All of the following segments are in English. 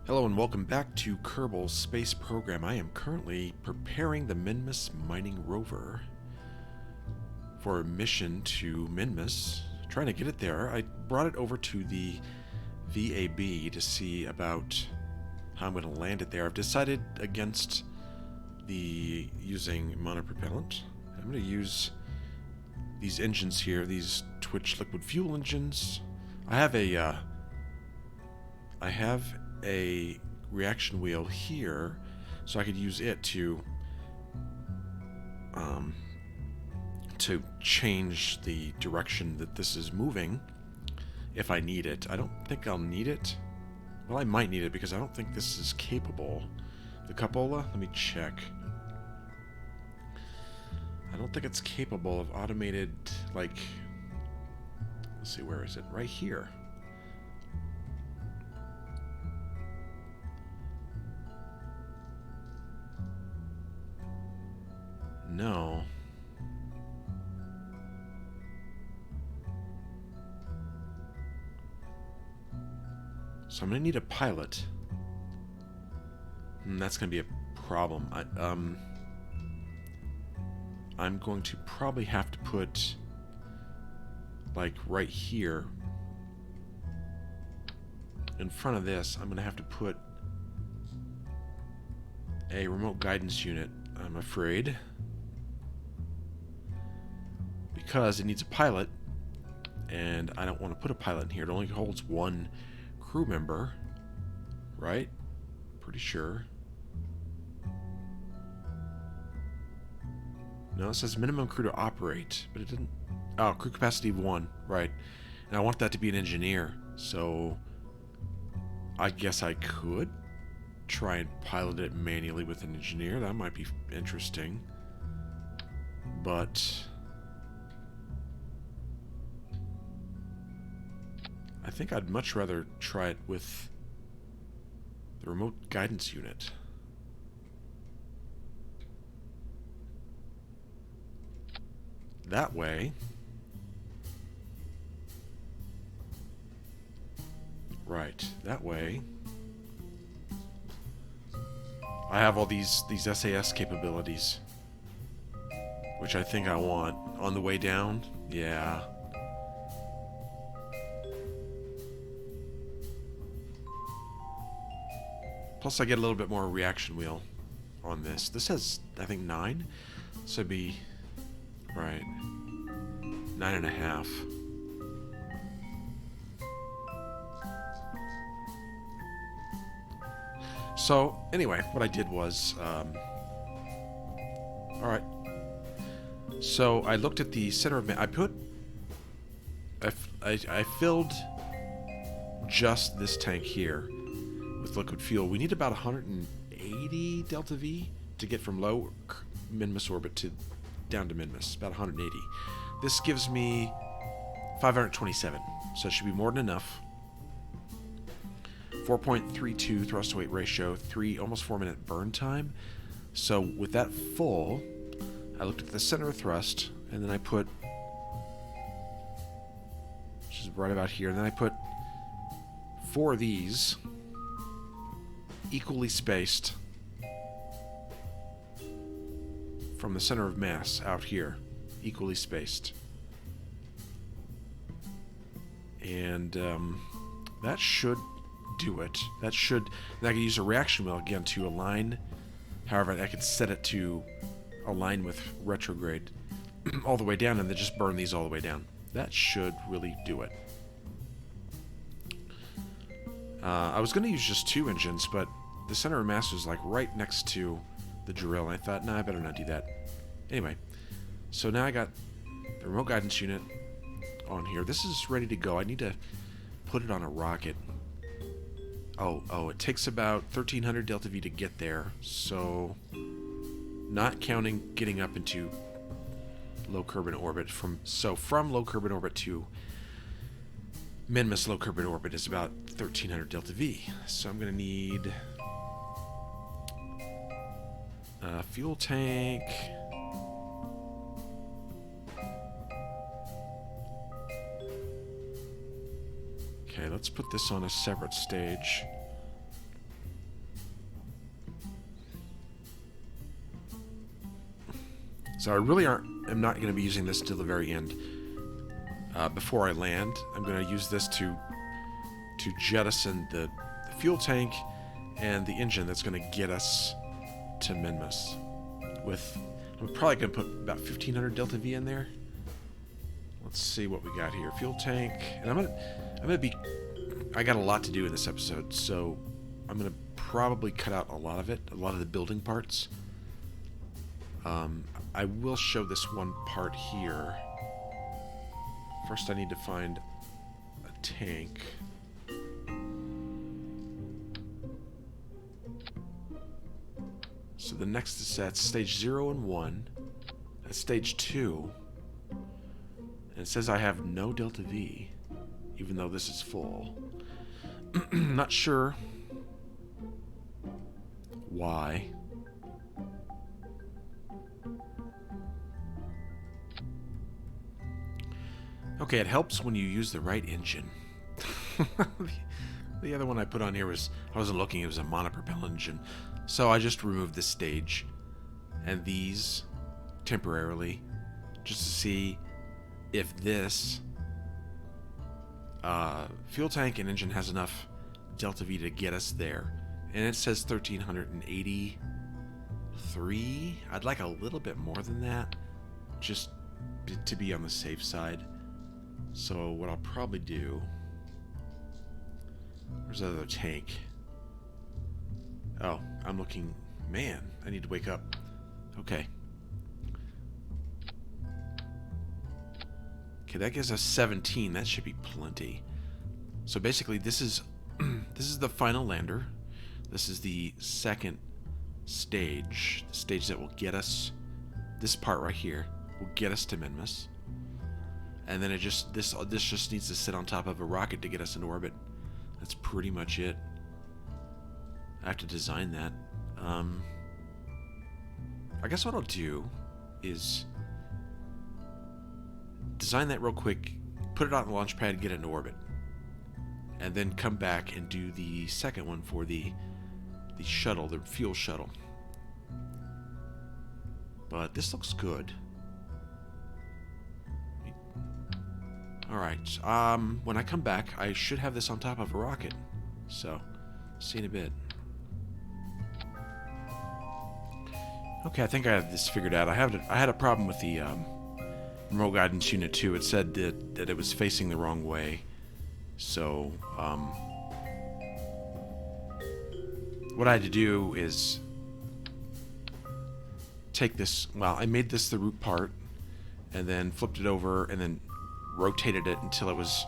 Hello and welcome back to Kerbal Space Program. I am currently preparing the Minmus mining rover for a mission to Minmus, trying to get it there. I brought it over to the VAB to see about how I'm going to land it there. I've decided against the using monopropellant. I'm going to use these engines here, these Twitch liquid fuel engines. I have a reaction wheel here, so I could use it to change the direction that this is moving if I need it. I don't think I'll need it. Well, I might need it because I don't think this is capable. The cupola? Let me check. I don't think it's capable of automated, like... Let's see, where is it? Right here. No. So I'm gonna need a pilot. That's gonna be a problem. I'm going to probably have to put, like, right here in front of this. I'm gonna have to put a remote guidance unit, I'm afraid, because it needs a pilot, and I don't want to put a pilot in here. It only holds one crew member, right? Pretty sure. No, it says minimum crew to operate, but it didn't... Oh, crew capacity of 1, right. And I want that to be an engineer, so I guess I could try and pilot it manually with an engineer. That might be interesting. But I think I'd much rather try it with the remote guidance unit. That way, right, that way, I have all these SAS capabilities, which I think I want. On the way down, yeah. Plus I get a little bit more reaction wheel on this. This has, I think, 9. So it'd be, right, 9.5. So, anyway, what I did was, alright. So, I looked at the center of... I filled just this tank here with liquid fuel. We need about 180 delta V to get from low Minmus orbit to down to Minmus. About 180. This gives me 527, so it should be more than enough. 4.32 thrust to weight ratio, almost 4 minute burn time. So with that full, I looked at the center of thrust, and then I put, which is right about here, and then I put 4 of these equally spaced from the center of mass out here, equally spaced. And that should do it. That should... And I can use a reaction wheel again to align. However, I could set it to align with retrograde all the way down, and then just burn these all the way down. That should really do it. I was going to use just 2 engines, but the center of mass was like right next to the drill, and I thought, nah, I better not do that. Anyway, so now I got the remote guidance unit on here. This is ready to go. I need to put it on a rocket. Oh, it takes about 1300 delta V to get there, so not counting getting up into low Kerbal orbit. From low Kerbal orbit to Minmus low Kerbal orbit is about 1300 delta V. So I'm going to need a fuel tank. Okay, let's put this on a separate stage. So I really am not going to be using this till the very end. Before I land, I'm going to use this to jettison the fuel tank and the engine that's going to get us to Minmus. I'm probably going to put about 1500 delta V in there. Let's see what we got here. Fuel tank, and I got a lot to do in this episode, so I'm going to probably cut out a lot of it, a lot of the building parts. I will show this one part here. First I need to find a tank. So the next is at stage 0 and 1. At stage 2. And it says I have no delta V, even though this is full. Not sure why. Okay, it helps when you use the right engine. The other one I put on here was, I wasn't looking, it was a monopropellant engine. So I just removed this stage and these temporarily just to see if this fuel tank and engine has enough delta V to get us there. And it says 1383. I'd like a little bit more than that, just to be on the safe side. So what I'll probably do... Where's the other tank? Oh, I'm looking... Man, I need to wake up. Okay. Okay, that gives us 17. That should be plenty. So basically, this is this is the final lander. This is the second stage. The stage that will get us... This part right here will get us to Minmus. And then this just needs to sit on top of a rocket to get us in orbit. That's pretty much it. I have to design that. I guess what I'll do is design that real quick, put it on the launch pad, get it in orbit, and then come back and do the second one for the shuttle, the fuel shuttle. But this looks good. Alright, when I come back, I should have this on top of a rocket. So, see you in a bit. Okay, I think I have this figured out. I had a problem with the remote guidance unit too. It said that it was facing the wrong way. So, what I had to do is take this, well, I made this the root part, and then flipped it over, and then rotated it until it was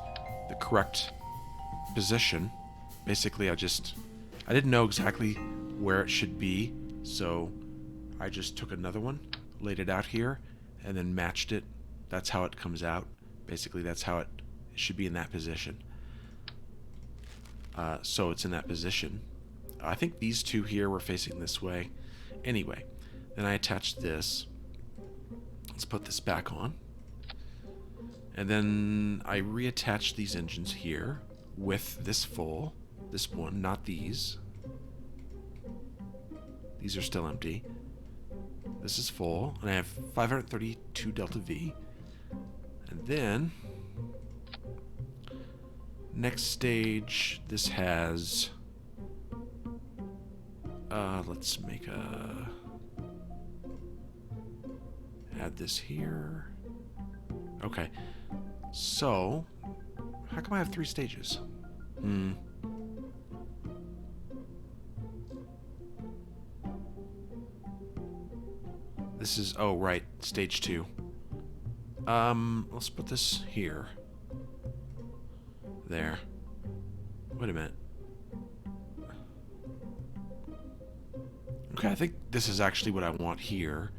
the correct position. Basically, I didn't know exactly where it should be, so I just took another one, laid it out here, and then matched it. That's how it comes out. Basically, that's how it should be in that position. So it's in that position. I think these two here were facing this way. Anyway, then I attached this. Let's put this back on. And then I reattached these engines here with this full. This one, not these. These are still empty. This is full, and I have 532 delta V. And then, next stage, this has... let's make add this here. Okay. So, how come I have 3 stages? This is, oh right, stage 2. Let's put this here. There. Wait a minute. Okay, I think this is actually what I want here.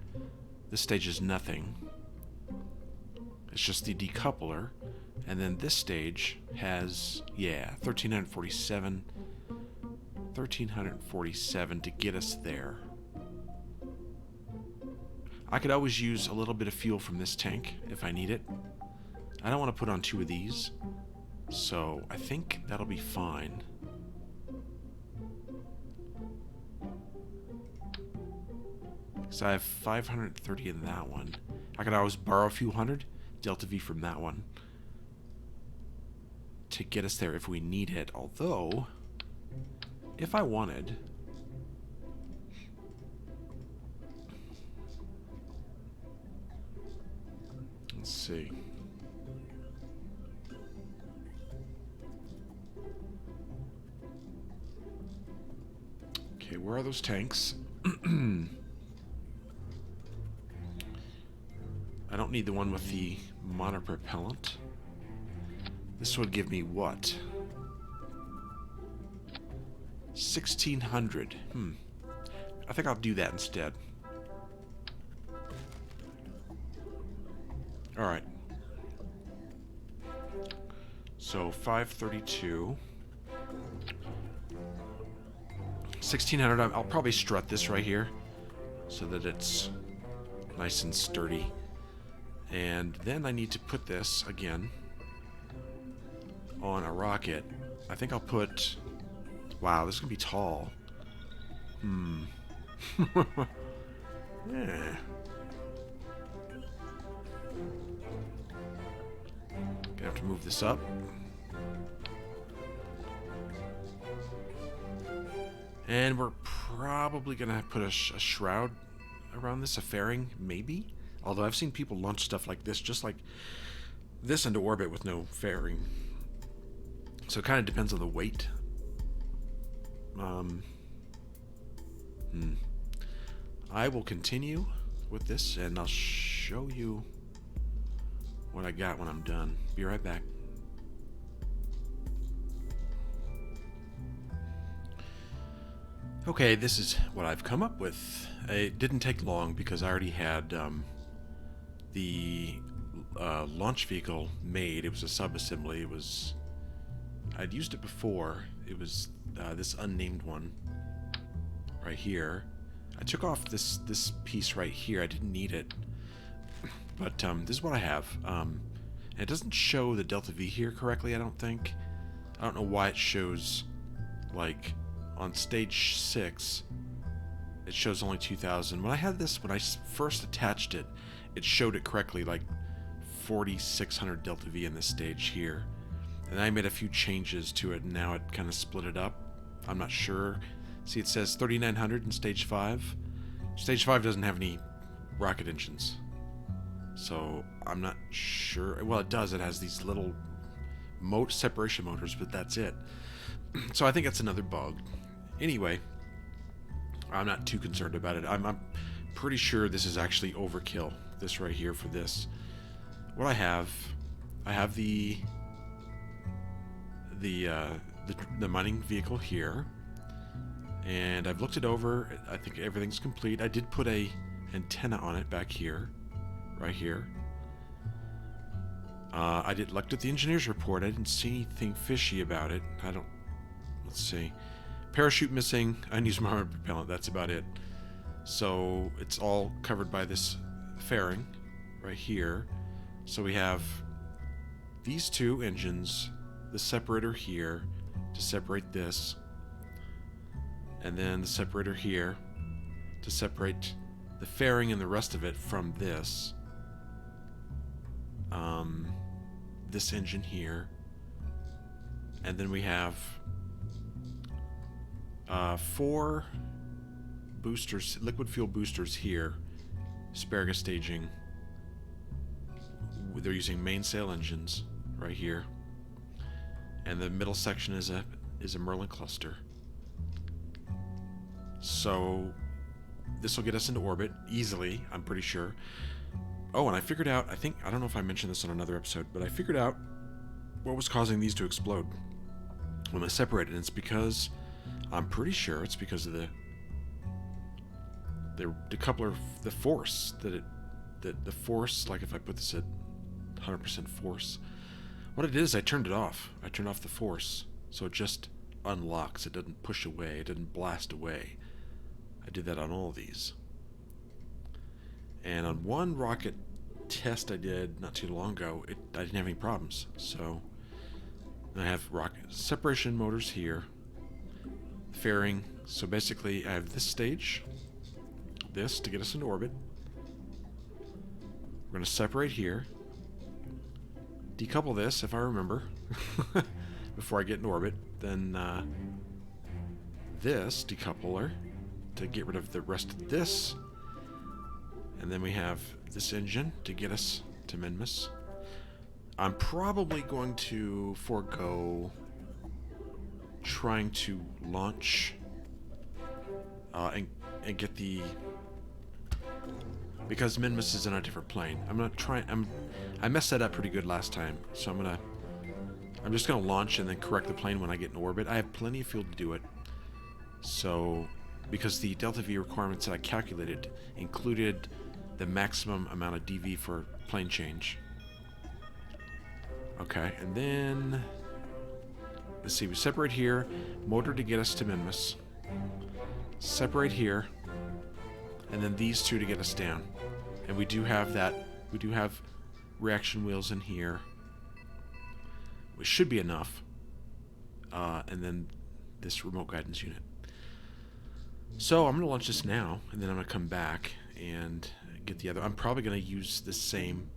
This stage is nothing. It's just the decoupler. And then this stage has, yeah, 1347. 1347 to get us there. I could always use a little bit of fuel from this tank if I need it. I don't want to put on 2 of these, so I think that'll be fine. So I have 530 in that one. I could always borrow a few hundred delta V from that one to get us there if we need it. Although, if I wanted, let's see. Okay, where are those tanks? I don't need the one with the monopropellant. This would give me what? 1600. I think I'll do that instead. Alright. So 532. 1600. I'll probably strut this right here so that it's nice and sturdy. And then I need to put this again on a rocket. I think I'll put... Wow, this is going to be tall. Yeah. Gonna have to move this up. And we're probably going to put a shroud around this, a fairing, maybe? Although I've seen people launch stuff like this, just like this, into orbit with no fairing. So it kind of depends on the weight. I will continue with this, and I'll show you what I got when I'm done. Be right back. Okay, this is what I've come up with. It didn't take long because I already had the launch vehicle made. It was a sub-assembly. It was... I'd used it before. It was this unnamed one right here. I took off this piece right here. I didn't need it. But this is what I have. And it doesn't show the delta V here correctly, I don't think. I don't know why it shows, like, on stage 6, it shows only 2000. When I had this, when I first attached it, it showed it correctly, like 4600 delta V in this stage here. And I made a few changes to it, and now it kind of split it up. I'm not sure. See, it says 3900 in stage 5. Stage 5 doesn't have any rocket engines. So, I'm not sure. Well, it does. It has these little separation motors, but that's it. So I think that's another bug. Anyway, I'm not too concerned about it. I'm pretty sure this is actually overkill, this right here for this. What I have the mining vehicle here, and I've looked it over. I think everything's complete. I did put a antenna on it back here, right here. I looked at the engineer's report. I didn't see anything fishy about it. Let's see. Parachute missing, unused motor propellant, that's about it. So it's all covered by this fairing right here. So we have these two engines, the separator here to separate this, and then the separator here to separate the fairing and the rest of it from this. This engine here, and then we have 4 boosters, liquid fuel boosters here, asparagus staging. They're using mainsail engines right here, and the middle section is a Merlin cluster. So this will get us into orbit easily, I'm pretty sure. Oh, and I figured out, I don't know if I mentioned this on another episode, but I figured out what was causing these to explode when they separated. And it's because, I'm pretty sure it's because of the decoupler, the force the force, like if I put this at 100% force, what it is, I turned it off. I turned off the force, so it just unlocks. It doesn't push away. It doesn't blast away. I did that on all of these. And on one rocket test I did not too long ago, I didn't have any problems. So I have rocket separation motors here, fairing. So basically I have this stage this to get us into orbit. We're going to separate here. Decouple this, if I remember, before I get in orbit. Then this decoupler to get rid of the rest of this. And then we have this engine to get us to Minmus. I'm probably going to forego trying to launch and get the, because Minmus is in a different plane. I'm gonna try. I messed that up pretty good last time, so I'm just gonna launch and then correct the plane when I get in orbit. I have plenty of fuel to do it. So, because the delta V requirements that I calculated included the maximum amount of DV for plane change. Okay, and then let's see. We separate here. Motor to get us to Minmus. Separate here, and then these two to get us down. And we do have that. We do have reaction wheels in here, which should be enough. And then this remote guidance unit. So I'm going to launch this now, and then I'm going to come back and get the other. I'm probably going to use the same,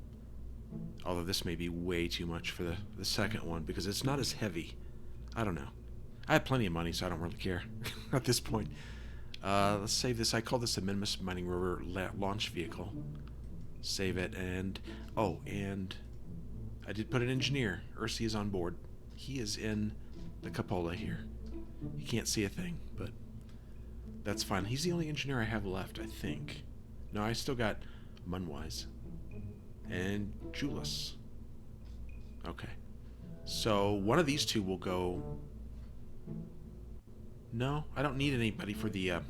although this may be way too much for the second one because it's not as heavy. I don't know. I have plenty of money, so I don't really care at this point. Let's save this. I call this a Minmus Mining Rover launch vehicle. Save it, and oh, and I did put an engineer. Ursi is on board. He is in the cupola here. You can't see a thing, but that's fine. He's the only engineer I have left, I think. No, I still got Munwise and Julius. Okay, so one of these two will go. No, I don't need anybody for the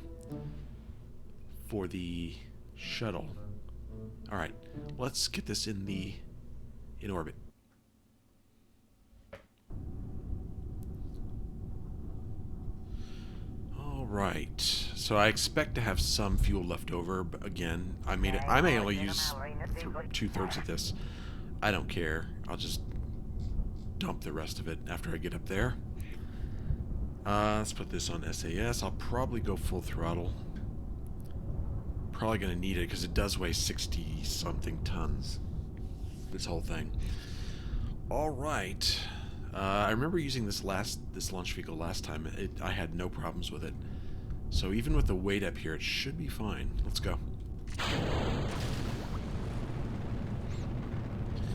shuttle. All right, let's get this in orbit. All right, so I expect to have some fuel left over, but again, I may only use 2/3 of this. I don't care. I'll just dump the rest of it after I get up there. Let's put this on SAS. I'll probably go full throttle. Probably going to need it because it does weigh 60-something tons. This whole thing. All right. I remember using this launch vehicle last time. I had no problems with it. So even with the weight up here, it should be fine. Let's go.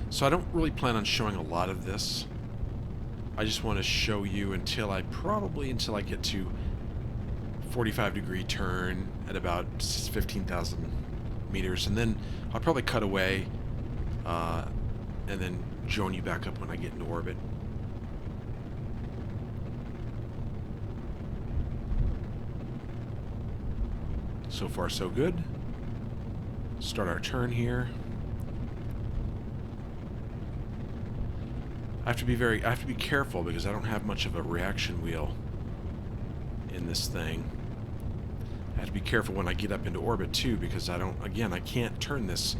So I don't really plan on showing a lot of this. I just want to show you until I get to 45-degree turn at about 15,000 meters, and then I'll probably cut away and then join you back up when I get into orbit. So far, so good. Start our turn here. I have to be careful because I don't have much of a reaction wheel in this thing. I have to be careful when I get up into orbit too, because I can't turn this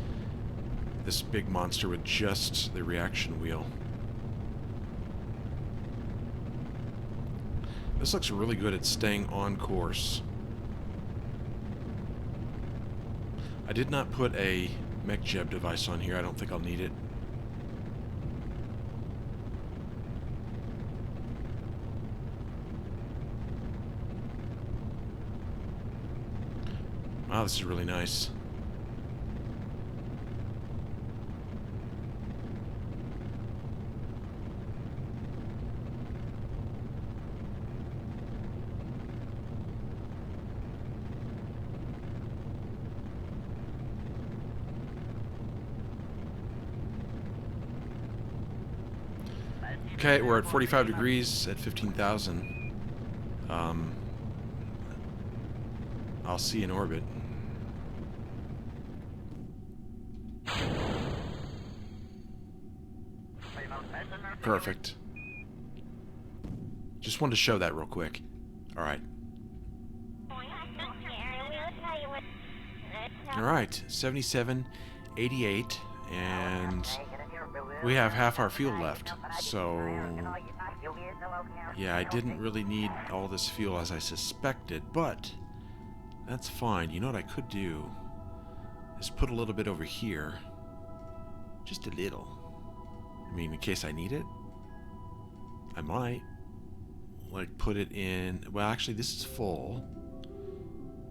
big monster with just the reaction wheel. This looks really good at staying on course. I did not put a MechJeb device on here. I don't think I'll need it. Wow, this is really nice. Okay, we're at 45 degrees at 15,000. I'll see you in orbit. Perfect. Just wanted to show that real quick. Alright. Alright, 77.88, and we have half our fuel left. So, yeah, I didn't really need all this fuel as I suspected, but That's fine. You know what I could do is put a little bit over here. Just a little. I mean, in case I need it. I might. Like, put it in... Well, actually, this is full.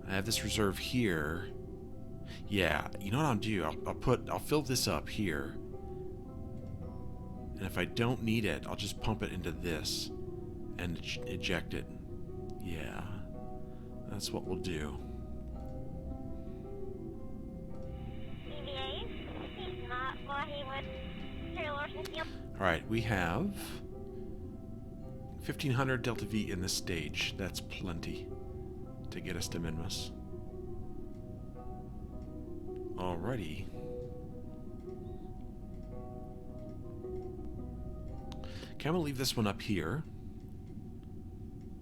I have this reserve here. Yeah, you know what I'll do? I'll fill this up here. And if I don't need it, I'll just pump it into this and eject it. Yeah. That's what we'll do. Alright, we have 1500 Delta V in this stage. That's plenty to get us to Minmus. Alrighty. Okay, I'm going to leave this one up here.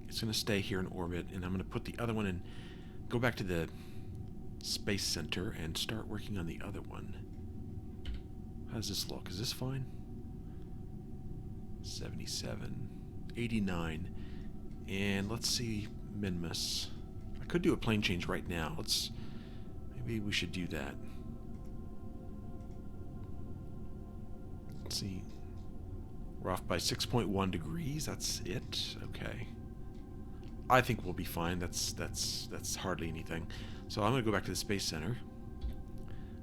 It's going to stay here in orbit, and I'm going to put the other one in, go back to the Space Center and start working on the other one. How does this look? Is this fine? 77, 89, and let's see Minmus. I could do a plane change right now. Maybe we should do that. Let's see. We're off by 6.1 degrees. That's it. Okay. I think we'll be fine. That's hardly anything. So I'm going to go back to the Space Center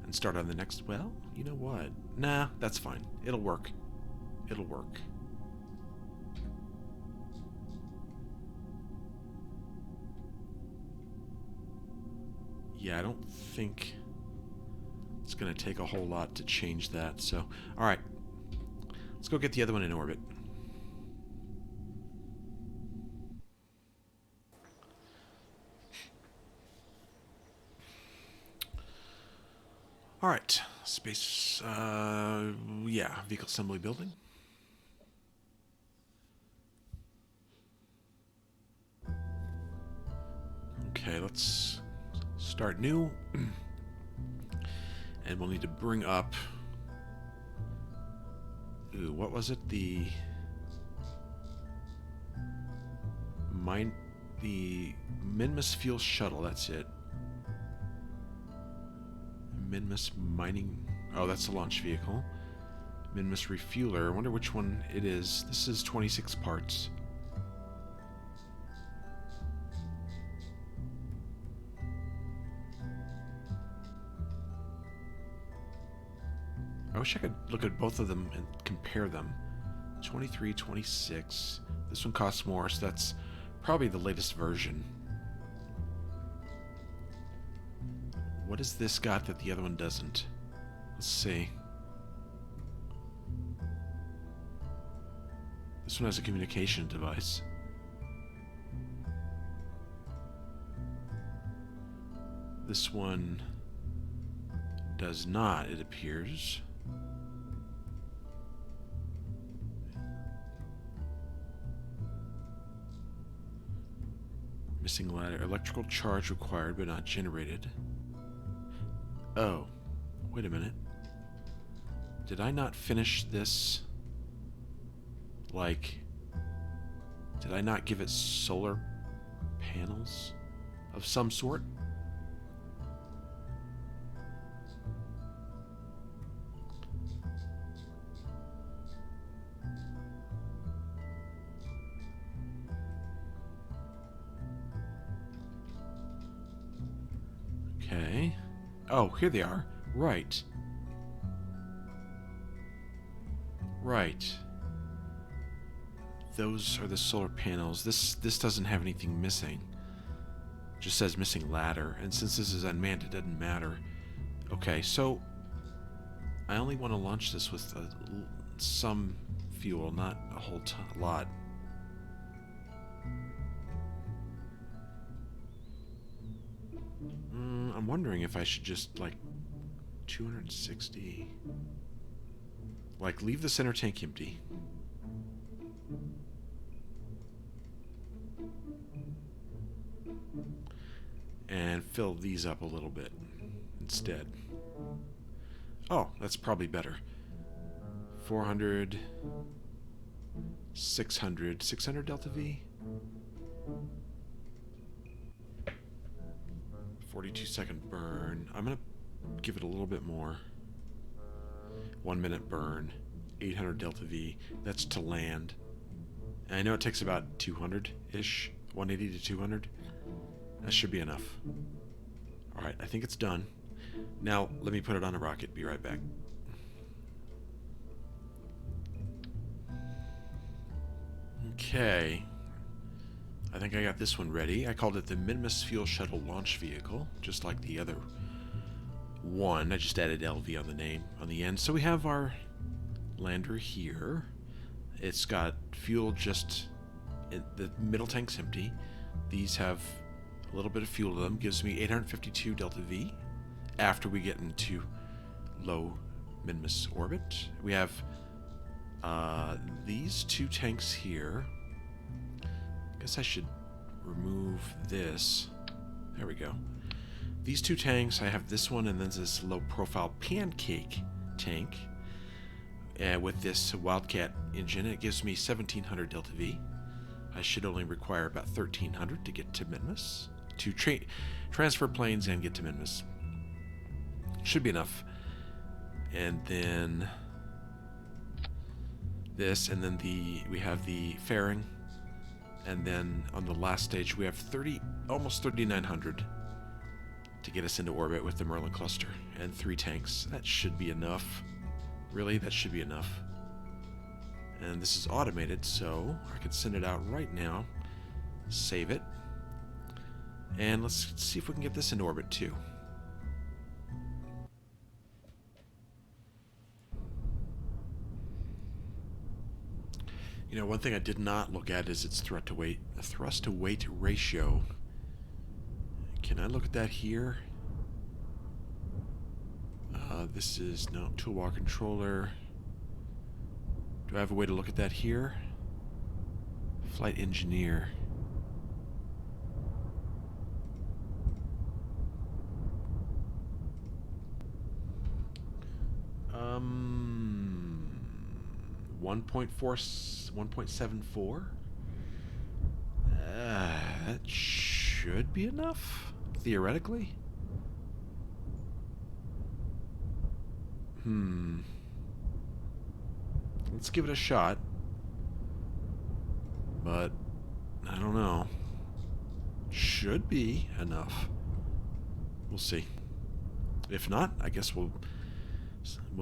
and start on the next... Well, you know what? Nah, that's fine. It'll work. It'll work. Yeah, I don't think it's going to take a whole lot to change that. So, all right. Let's go get the other one in orbit. All right. Space, yeah, vehicle assembly building. Okay, let's start new. And we'll need to bring up... Ooh, what was it? The Minmus Fuel Shuttle, that's it. Minmus Mining... Oh, that's the launch vehicle. Minmus Refueler. I wonder which one it is. This is 26 parts. I wish I could look at both of them and compare them. 23, 26. This one costs more, so that's probably the latest version. What has this got that the other one doesn't? Let's see. This one has a communication device. This one does not, it appears. Missing ladder. Electrical charge required but not generated. Oh. Wait a minute. Did I not finish this? Like... Did I not give it solar panels of some sort? Okay. Oh, here they are. Right. Right. Those are the solar panels. This doesn't have anything missing. It just says missing ladder. And since this is unmanned, it doesn't matter. Okay, so I only want to launch this with some fuel, not a whole lot. I'm wondering if I should just, like, 260... Like, leave the center tank empty. And fill these up a little bit instead. Oh, that's probably better. 400... 600... 600 Delta V? 42-second burn. I'm going to give it a little bit more. 1 minute burn. 800 delta V. That's to land. And I know it takes about 200-ish. 180 to 200. That should be enough. Alright, I think it's done. Now, let me put it on a rocket. Be right back. Okay. I think I got this one ready. I called it the Minimus Fuel Shuttle Launch Vehicle, just like the other one. I just added LV on the name, on the end. So we have our lander here. It's got fuel just... the middle tank's empty. These have a little bit of fuel to them. Gives me 852 delta V after we get into low Minimus orbit. We have these two tanks here. I guess I should remove this. There we go. These two tanks, I have this one and then this low-profile pancake tank. With this Wildcat engine, it gives me 1700 delta V. I should only require about 1300 to get to Minimus. To transfer planes and get to Minimus. Should be enough. And then this, and then we have the fairing. And then on the last stage, we have almost 3,900 to get us into orbit with the Merlin cluster and 3 tanks. That should be enough. Really, that should be enough. And this is automated, so I can send it out right now. Save it. And let's see if we can get this into orbit too. You know, one thing I did not look at is its thrust to weight ratio. Can I look at that here? This is no toolbar controller. Do I have a way to look at that here? Flight engineer. Um, 1.74. That should be enough, theoretically. Let's give it a shot. But I don't know. Should be enough. We'll see. If not, I guess we'll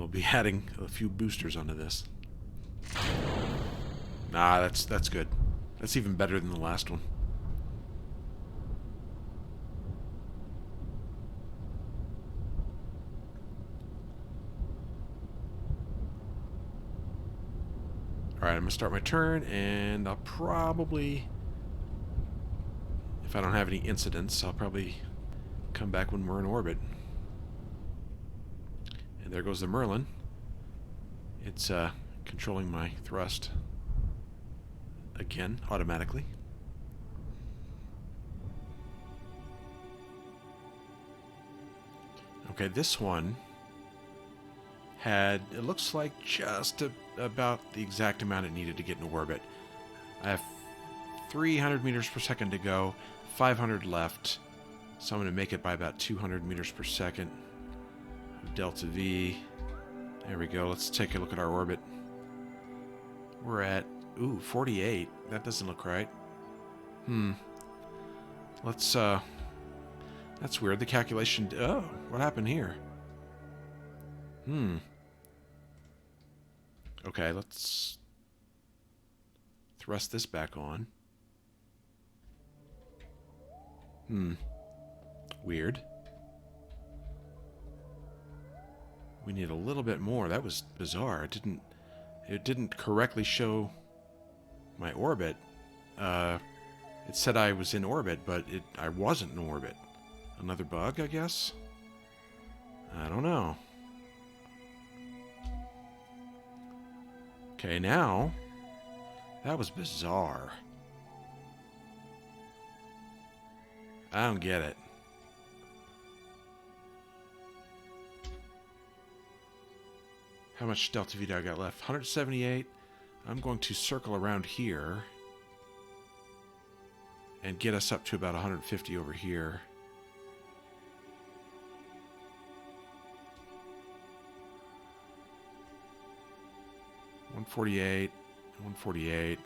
be adding a few boosters onto this. Nah, that's good. That's even better than the last one. Alright, I'm going to start my turn, and I'll probably, if I don't have any incidents, I'll probably come back when we're in orbit. And there goes the Merlin. It's controlling my thrust again, automatically. Okay, this one had, it looks like just about the exact amount it needed to get into orbit. I have 300 meters per second to go, 500 left, so I'm going to make it by about 200 meters per second. Delta V. There we go. Let's take a look at our orbit. We're at, 48. That doesn't look right. Let's, that's weird. The calculation, oh, what happened here? Okay, let's thrust this back on. Weird. We need a little bit more. That was bizarre. It didn't correctly show my orbit. It said I was in orbit, but I wasn't in orbit. Another bug, I guess? I don't know. Okay, now, that was bizarre. I don't get it. How much delta V do I got left? 178. I'm going to circle around here and get us up to about 150 over here. 148, 148.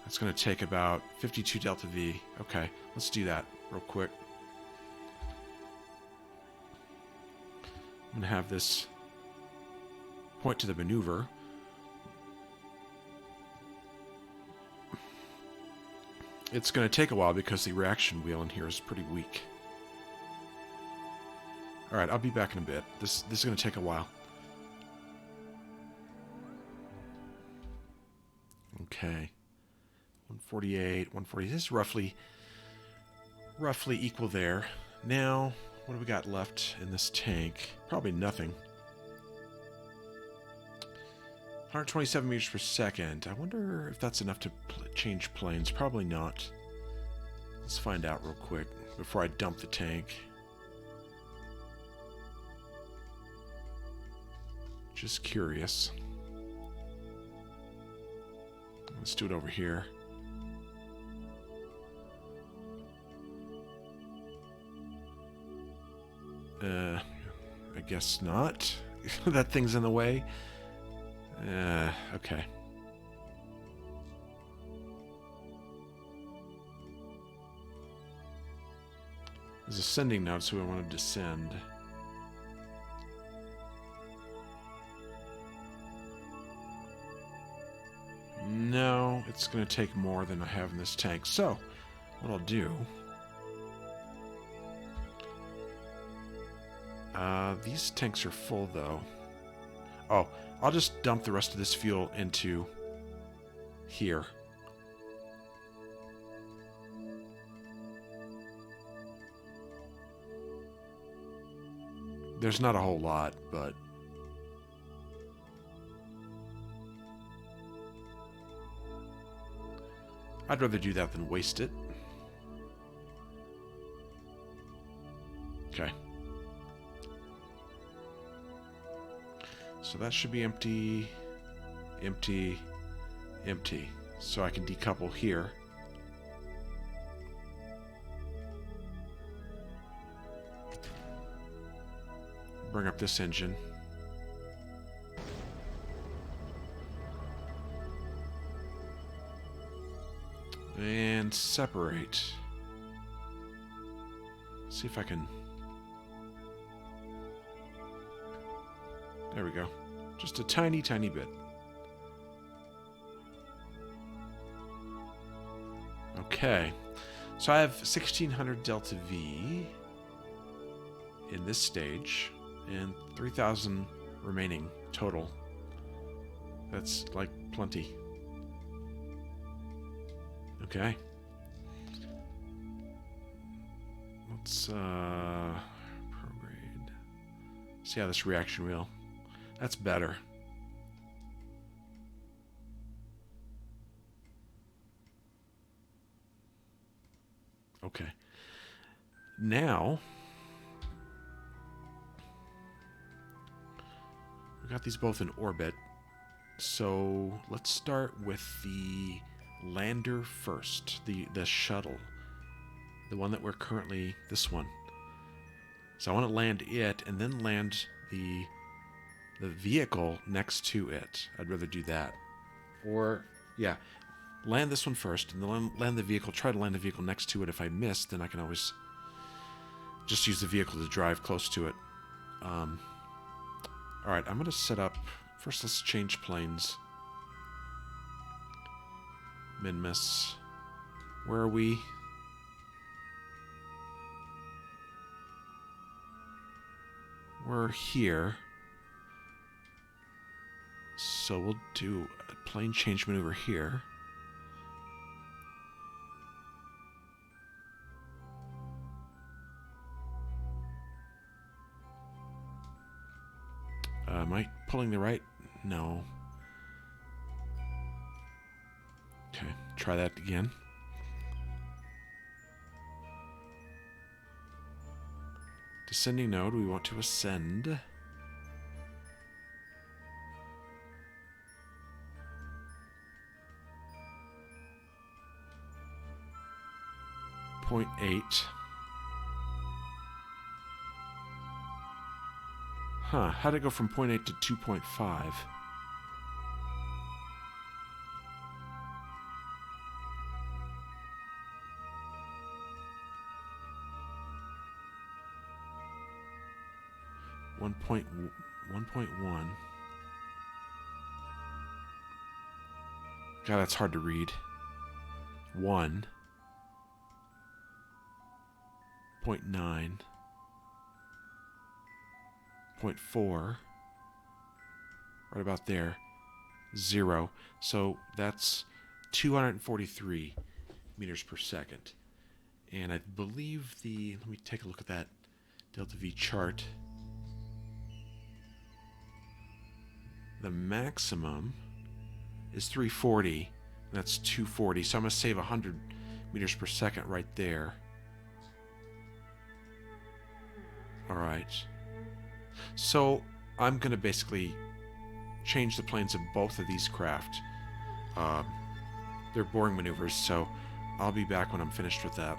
That's going to take about 52 delta V. Okay, let's do that real quick. I'm going to have this point to the maneuver. It's going to take a while because the reaction wheel in here is pretty weak. Alright, I'll be back in a bit. This is going to take a while. Okay. 148, 140. This is roughly equal there. Now, what do we got left in this tank? Probably nothing. 127 meters per second. I wonder if that's enough to change planes. Probably not. Let's find out real quick before I dump the tank. Just curious. Let's do it over here. I guess not. That thing's in the way. Okay. There's a sending node, so we want to descend. No, it's going to take more than I have in this tank. So, what I'll do... these tanks are full, though. Oh, I'll just dump the rest of this fuel into here. There's not a whole lot, but... I'd rather do that than waste it. Okay. So that should be empty, empty, empty. So I can decouple here. Bring up this engine. And separate. See if I can... There we go. Just a tiny, tiny bit. Okay. So I have 1600 delta V in this stage, and 3000 remaining total. That's like plenty. Okay. Let's prograde. See how this reaction wheel. That's better. Okay. Now, we got these both in orbit. So let's start with the lander first, the shuttle, the one that we're currently, this one. So I want to land it and then land the vehicle next to it. I'd rather do that. Or, yeah, land this one first and then land the vehicle, try to land the vehicle next to it. If I miss, then I can always just use the vehicle to drive close to it. Alright, I'm going to set up, first let's change planes. Min-miss. Where are we? We're here. So we'll do a plane change maneuver here. Am I pulling the right? No. Okay, try that again. Descending node, we want to ascend. .8. Huh, how'd it go from 0.8 to 2.5? 1.1. God, that's hard to read. 1.9. 0.4. Right about there. 0. So that's 243 meters per second. And I believe let me take a look at that delta V chart. The maximum is 340. That's 240. So I'm going to save 100 meters per second right there. All right. So I'm going to basically change the planes of both of these craft. They're boring maneuvers, so I'll be back when I'm finished with that.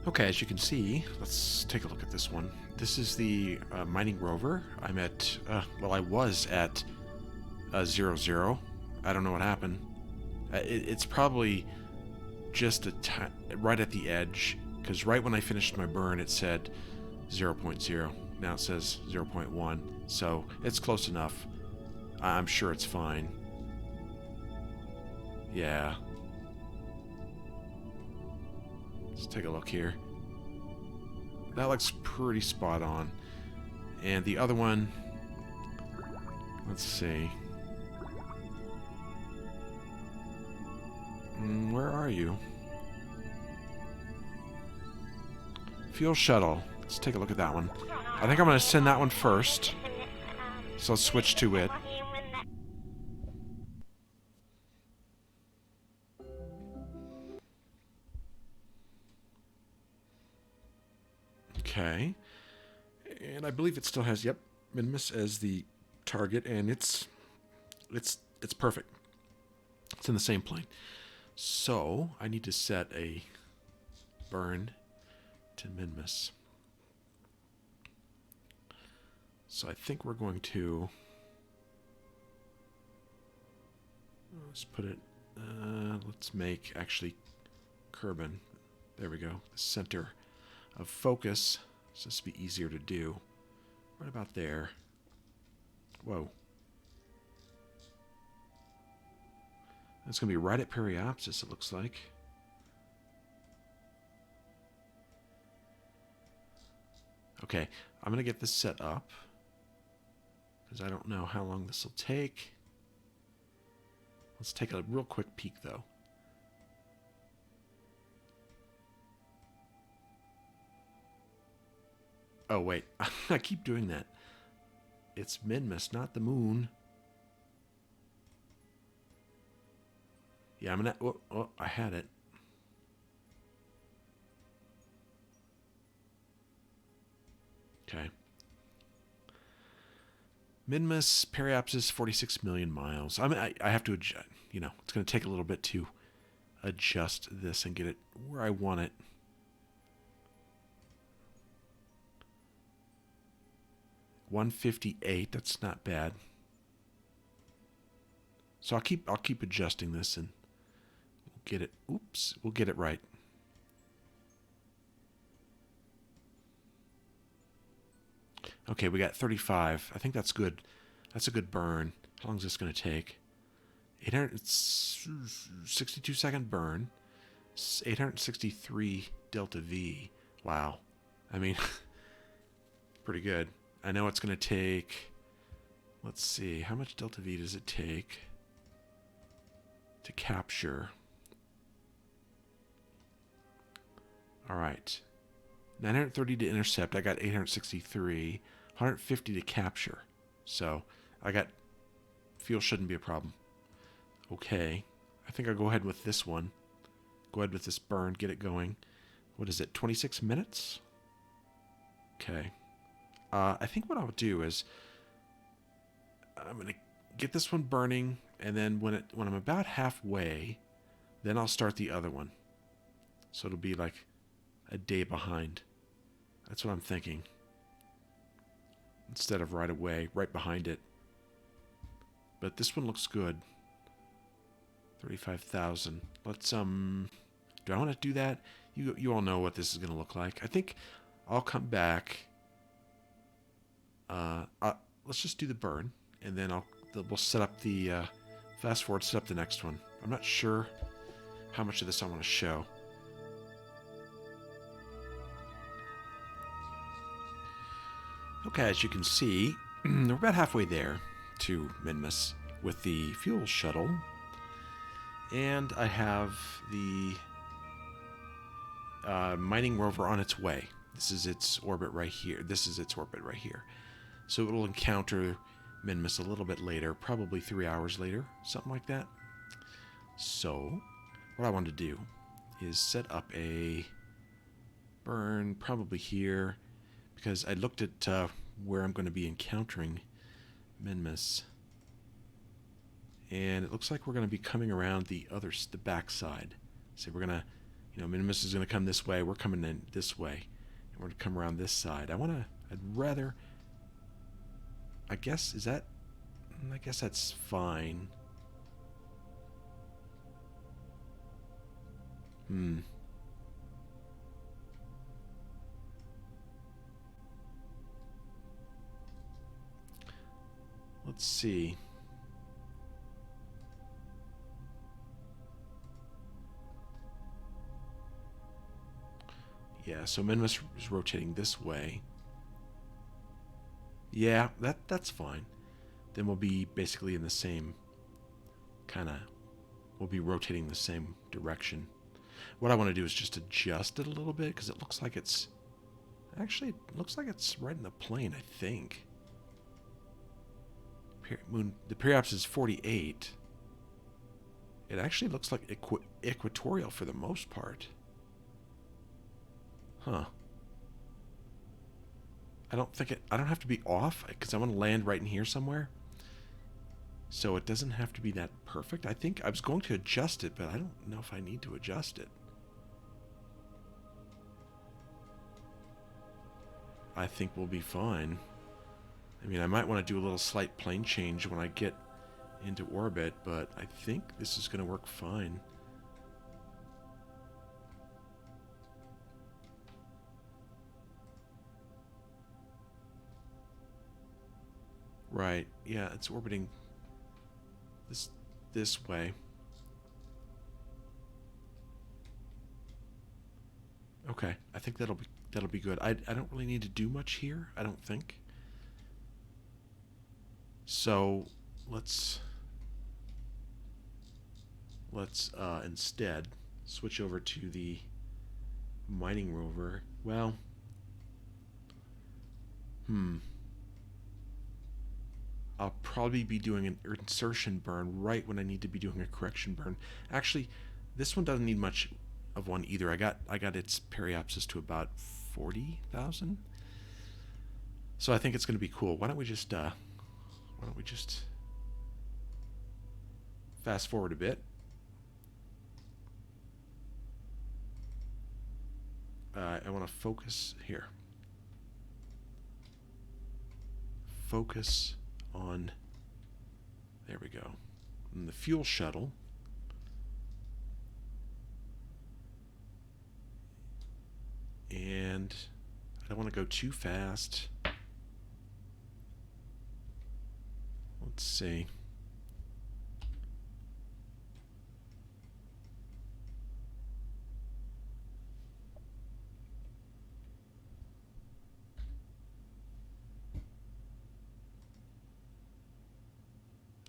Okay, as you can see, let's take a look at this one. This is the mining rover. I'm at, well, I was at 0, I don't know what happened. It's probably just right at the edge, because right when I finished my burn, it said 0.0. Now it says 0.1, so it's close enough. I'm sure it's fine. Yeah. Let's take a look here. That looks pretty spot on. And the other one, let's see. Where are you? Fuel shuttle. Let's take a look at that one. I think I'm going to send that one first. So let's switch to it. Okay. And I believe it still has, yep, Minimus as the target, and it's perfect. It's in the same plane. So I need to set a burn to Minimus. So I think we're going to, let's put it, let's make actually Kerbin. There we go. The center of focus. So this will be easier to do. Right about there. Whoa. That's going to be right at periapsis, it looks like. Okay, I'm going to get this set up, because I don't know how long this will take. Let's take a real quick peek, though. Oh, wait. I keep doing that. It's Minimus, not the moon. Yeah, I'm gonna... Oh, I had it. Okay. Minimus, periapsis, 46 million miles. I have to adjust, you know, it's going to take a little bit to adjust this and get it where I want it. $158, that's not bad. So I'll keep adjusting this and we'll get it. Oops, we'll get it right. Okay, we got 35. I think that's good. That's a good burn. How long is this going to take? 862-second burn. 863 delta V. Wow. I mean, pretty good. I know it's going to take... Let's see. How much delta V does it take to capture? All right. 930 to intercept. I got 863. 150 to capture. So I got... Fuel shouldn't be a problem. Okay. I think I'll go ahead with this one. Go ahead with this burn. Get it going. What is it? 26 minutes? Okay. I think what I'll do is I'm going to get this one burning, and then when I'm about halfway, then I'll start the other one. So it'll be like a day behind. That's what I'm thinking. Instead of right away, right behind it. But this one looks good. 35,000. Let's, do I want to do that? You all know what this is going to look like. I think I'll come back. Let's just do the burn, and then we'll set up the fast forward, set up the next one. I'm not sure how much of this I want to show. Okay, as you can see, we're about halfway there to Minmus with the fuel shuttle, and I have the mining rover on its way. This is its orbit right here. This is its orbit right here. So it will encounter Minmus a little bit later, probably 3 hours later, something like that. So what I want to do is set up a burn probably here, because I looked at where I'm going to be encountering Minmus, and it looks like we're going to be coming around the back side. So we're going to, Minmus is going to come this way, we're coming in this way, and we're going to come around this side. I'd rather, I guess that's fine. Let's see. Yeah, so Minmus is rotating this way. Yeah, that's fine. Then we'll be basically in the same we'll be rotating the same direction. What I want to do is just adjust it a little bit, because it looks like it's right in the plane, I think. The periapsis is 48. It actually looks like equatorial for the most part. Huh. I don't have to be off, because I want to land right in here somewhere. So it doesn't have to be that perfect. I think I was going to adjust it, but I don't know if I need to adjust it. I think we'll be fine. I mean, I might want to do a little slight plane change when I get into orbit, but I think this is going to work fine. Right, yeah, it's orbiting this way. Okay, I think that'll be good. I don't really need to do much here, I don't think. So let's instead switch over to the mining rover. Well, I'll probably be doing an insertion burn right when I need to be doing a correction burn. Actually, this one doesn't need much of one either. I got its periapsis to about 40,000. So I think it's going to be cool. Why don't we just fast forward a bit. I want to focus here. Focus on, there we go, and the fuel shuttle. And I don't want to go too fast. Let's see.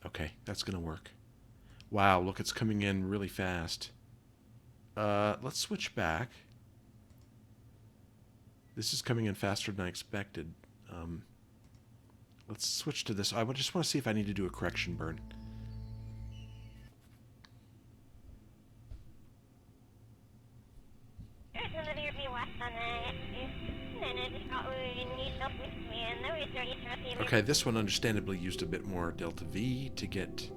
Okay, that's gonna work. Wow, look, it's coming in really fast. Let's switch back. This is coming in faster than I expected. Let's switch to this. I just want to see if I need to do a correction burn. Okay, this one understandably used a bit more delta V to get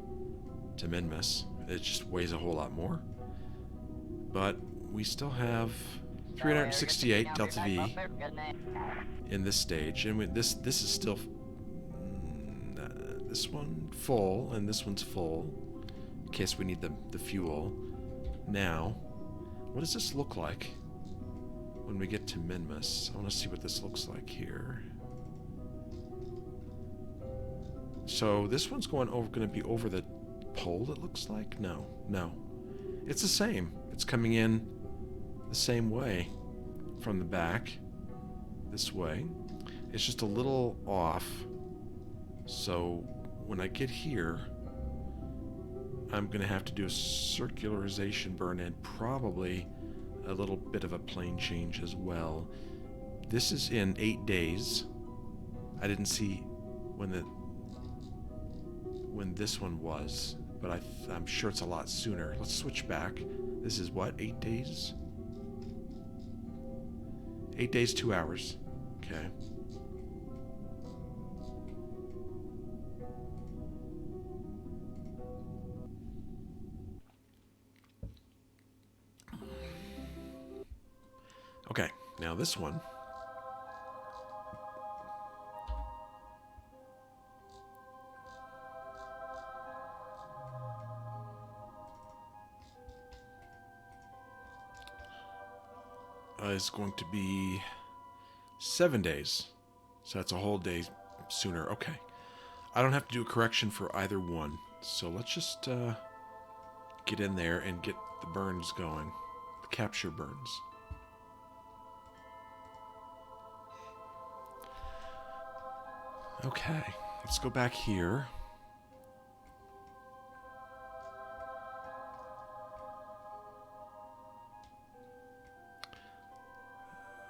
to Minmus. It just weighs a whole lot more. But we still have 368 delta V in this stage, and this is still this one full, and this one's full in case we need the fuel. Now, what does this look like? when we get to Minmus. I want to see what this looks like here. So this one's going to be over the pole, it looks like? No. It's the same. It's coming in the same way from the back, this way. It's just a little off. So when I get here, I'm going to have to do a circularization burn and probably a little bit of a plane change as well. This is in 8 days. I didn't see when this one was, but I'm sure it's a lot sooner. Let's switch back. This is what, 8 days? 8 days, 2 hours. Okay. Okay, now this one. Is going to be 7 days. So that's a whole day sooner. Okay. I don't have to do a correction for either one. So let's just get in there and get the burns going. The capture burns. Okay. Let's go back here.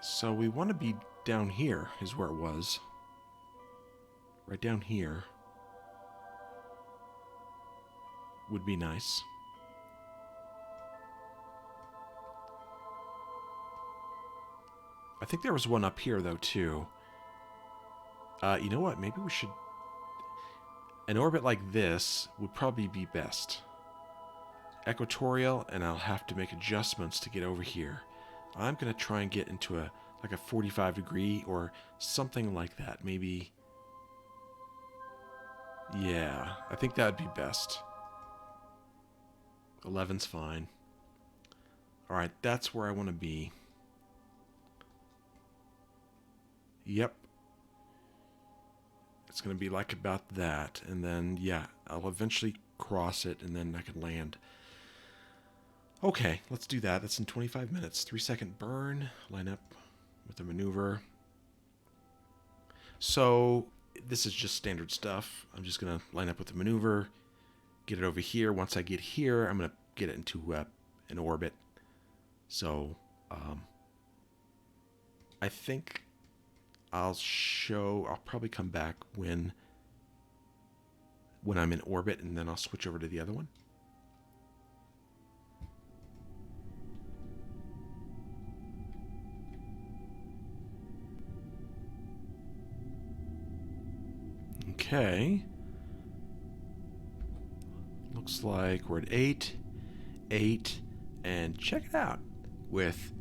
So we want to be down here, is where it was. Right down here. Would be nice. I think there was one up here, though, too. You know what? Maybe we should... An orbit like this would probably be best. Equatorial, and I'll have to make adjustments to get over here. I'm going to try and get into a 45 degree or something like that. Maybe... Yeah, I think that would be best. 11's fine. Alright, that's where I want to be. Yep. It's going to be like about that. And then, yeah, I'll eventually cross it and then I can land. Okay, let's do that. That's in 25 minutes. 3-second burn. Line up with the maneuver. So, this is just standard stuff. I'm just going to line up with the maneuver. Get it over here. Once I get here, I'm going to get it into an orbit. So, I think I'll probably come back when I'm in orbit, and then I'll switch over to the other one. Okay. Looks like we're at 8, and check it out, with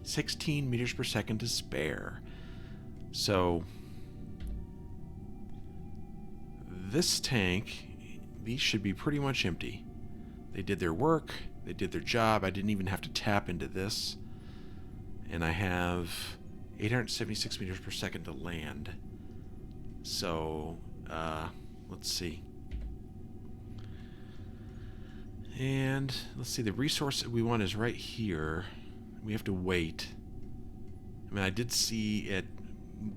16 meters per second to spare. So, this tank, these should be pretty much empty. They did their work, they did their job. I didn't even have to tap into this. And I have 876 meters per second to land. So, let's see. And let's see, the resource that we want is right here. We have to wait. I mean, I did see it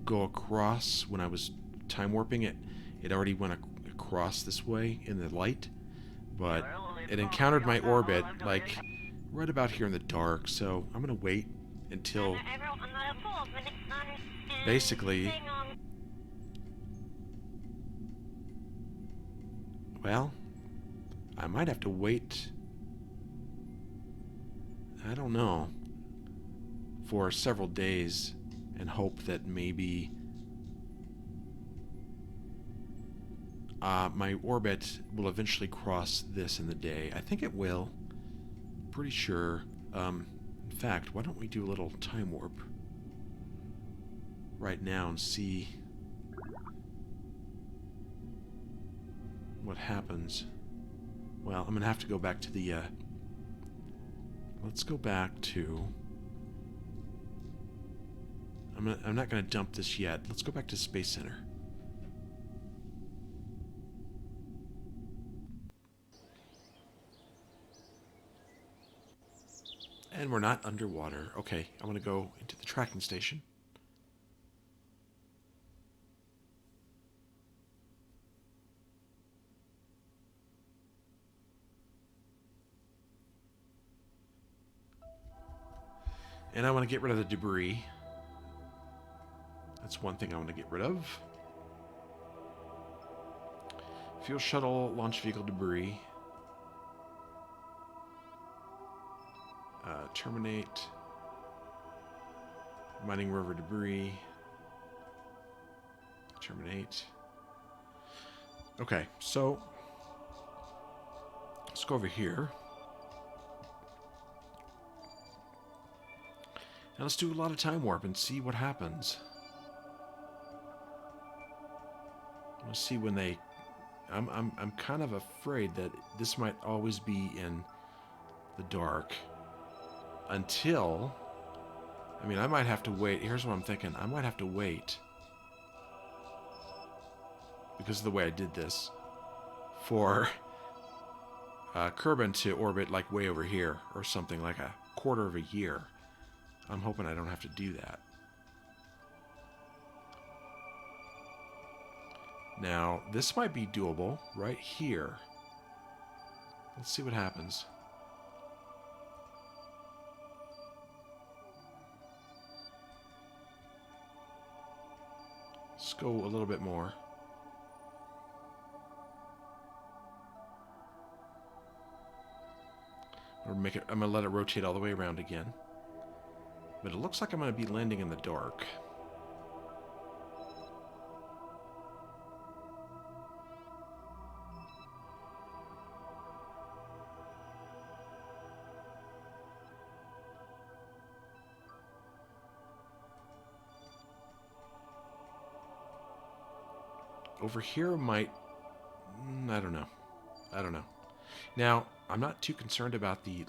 go across when I was time warping it. It already went across this way in the light, but it encountered my orbit like right about here in the dark. So I'm gonna wait until basically, well, I might have to wait, I don't know, for several days and hope that maybe my orbit will eventually cross this in the day. I think it will. Pretty sure. In fact, why don't we do a little time warp right now and see what happens. Well, I'm going to have to go back to the... let's go back to... I'm not going to dump this yet. Let's go back to Space Center. And we're not underwater. Okay, I want to go into the tracking station. And I want to get rid of the debris. That's one thing I want to get rid of. Fuel shuttle, launch vehicle debris. Terminate. Mining rover debris. Terminate. Okay, so let's go over here. And let's do a lot of time warp and see what happens. Let's see when they... I'm kind of afraid that this might always be in the dark until... I mean, I might have to wait. Here's what I'm thinking. I might have to wait, because of the way I did this, for Kerbin to orbit like way over here or something, like a quarter of a year. I'm hoping I don't have to do that. Now, this might be doable right here. Let's see what happens. Let's go a little bit more. I'm gonna let it rotate all the way around again. But it looks like I'm gonna be landing in the dark. Over here might... I don't know. I don't know. Now, I'm not too concerned about the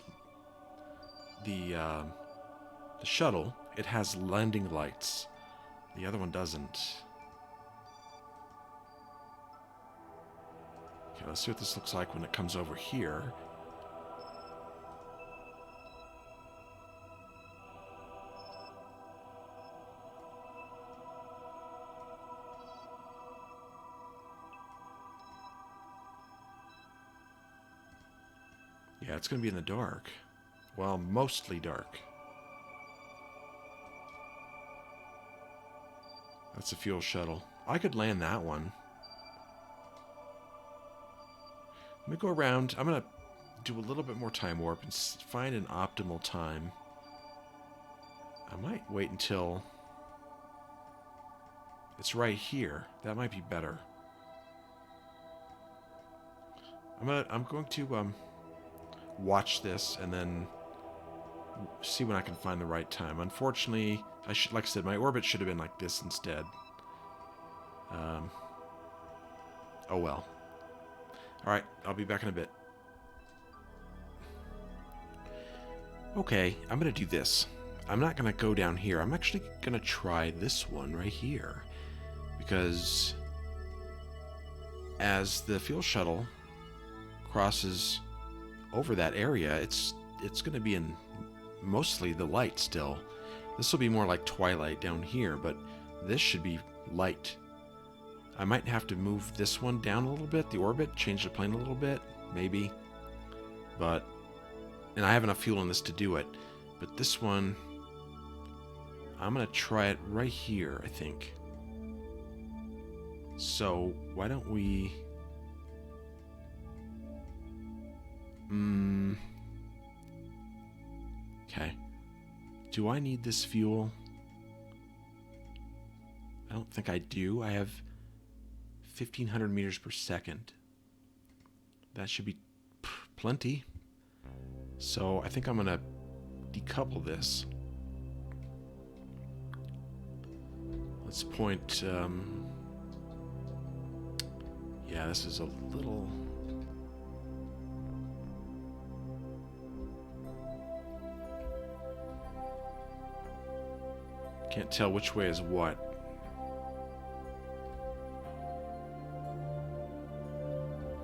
shuttle. It has landing lights. The other one doesn't. Okay, let's see what this looks like when it comes over here. Yeah, it's going to be in the dark. Well, mostly dark. That's a fuel shuttle. I could land that one. Let me go around. I'm going to do a little bit more time warp and find an optimal time. I might wait until it's right here. That might be better. I'm going to watch this and then see when I can find the right time. Unfortunately, like I said, my orbit should have been like this instead. Oh well. Alright, I'll be back in a bit. Okay, I'm going to do this. I'm not going to go down here. I'm actually going to try this one right here. Because as the fuel shuttle crosses over that area, it's going to be in mostly the light still. This will be more like twilight down here, but this should be light. I might have to move this one down a little bit, the orbit, change the plane a little bit, maybe. But, and I have enough fuel in this to do it. But this one, I'm going to try it right here, I think. So, why don't we... Okay. Do I need this fuel? I don't think I do. I have 1,500 meters per second. That should be plenty. So I think I'm going to decouple this. Let's point... yeah, this is a little... Can't tell which way is what.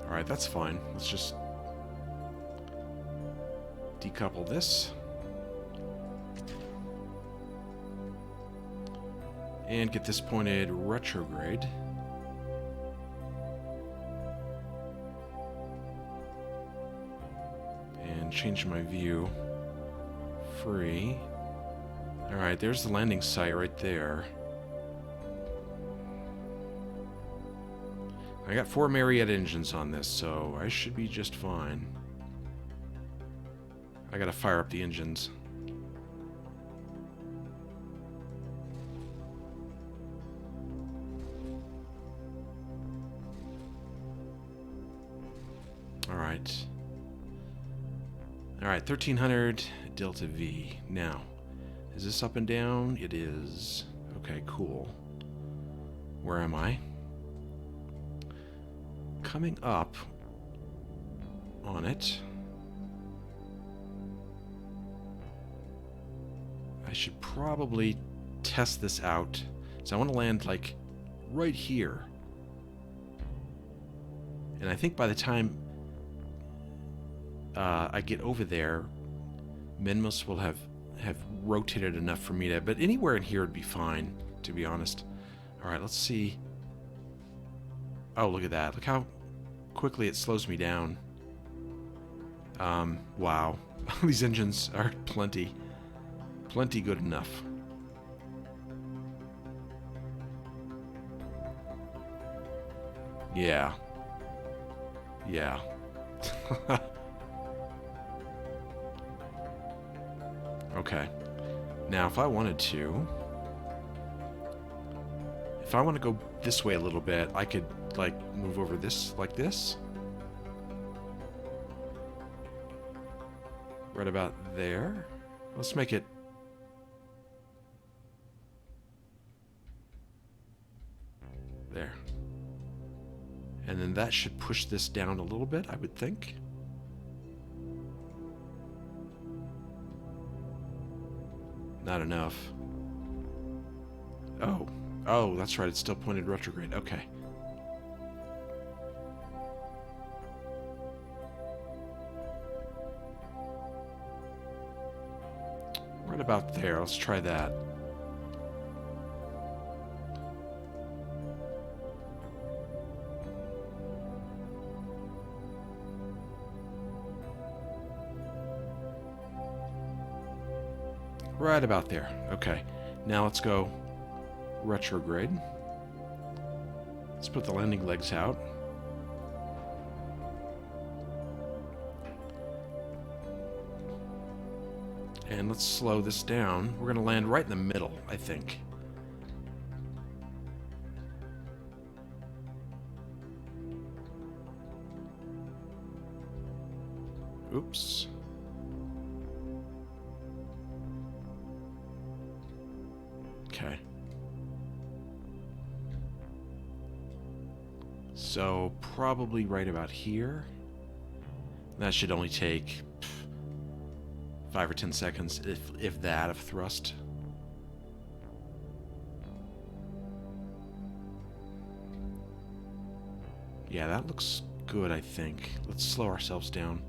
Alright, that's fine. Let's just decouple this. And get this pointed retrograde. And change my view. Free. Alright, there's the landing site right there. I got 4 Marriott engines on this, so I should be just fine. I gotta fire up the engines. Alright. Alright, 1300 Delta V. Now, is this up and down? It is. Okay, cool. Where am I? Coming up on it. I should probably test this out. So I want to land like right here. And I think by the time I get over there, Minmus will have rotated enough for me to... But anywhere in here would be fine, to be honest. Alright, let's see. Oh, look at that. Look how quickly it slows me down. Wow. These engines are plenty good enough. Yeah. Yeah. Okay. Now, if I wanted to... If I want to go this way a little bit, I could, like, move over this, like this. Right about there. Let's make it... There. And then that should push this down a little bit, I would think. Not enough. Oh. Oh, that's right. It's still pointed retrograde. Okay. Right about there. Let's try that. Right about there. Okay. Now let's go retrograde. Let's put the landing legs out. And let's slow this down. We're going to land right in the middle, I think. Oops. Okay. So, probably right about here. That should only take 5 or 10 seconds, if that, of thrust. Yeah, that looks good, I think. Let's slow ourselves down.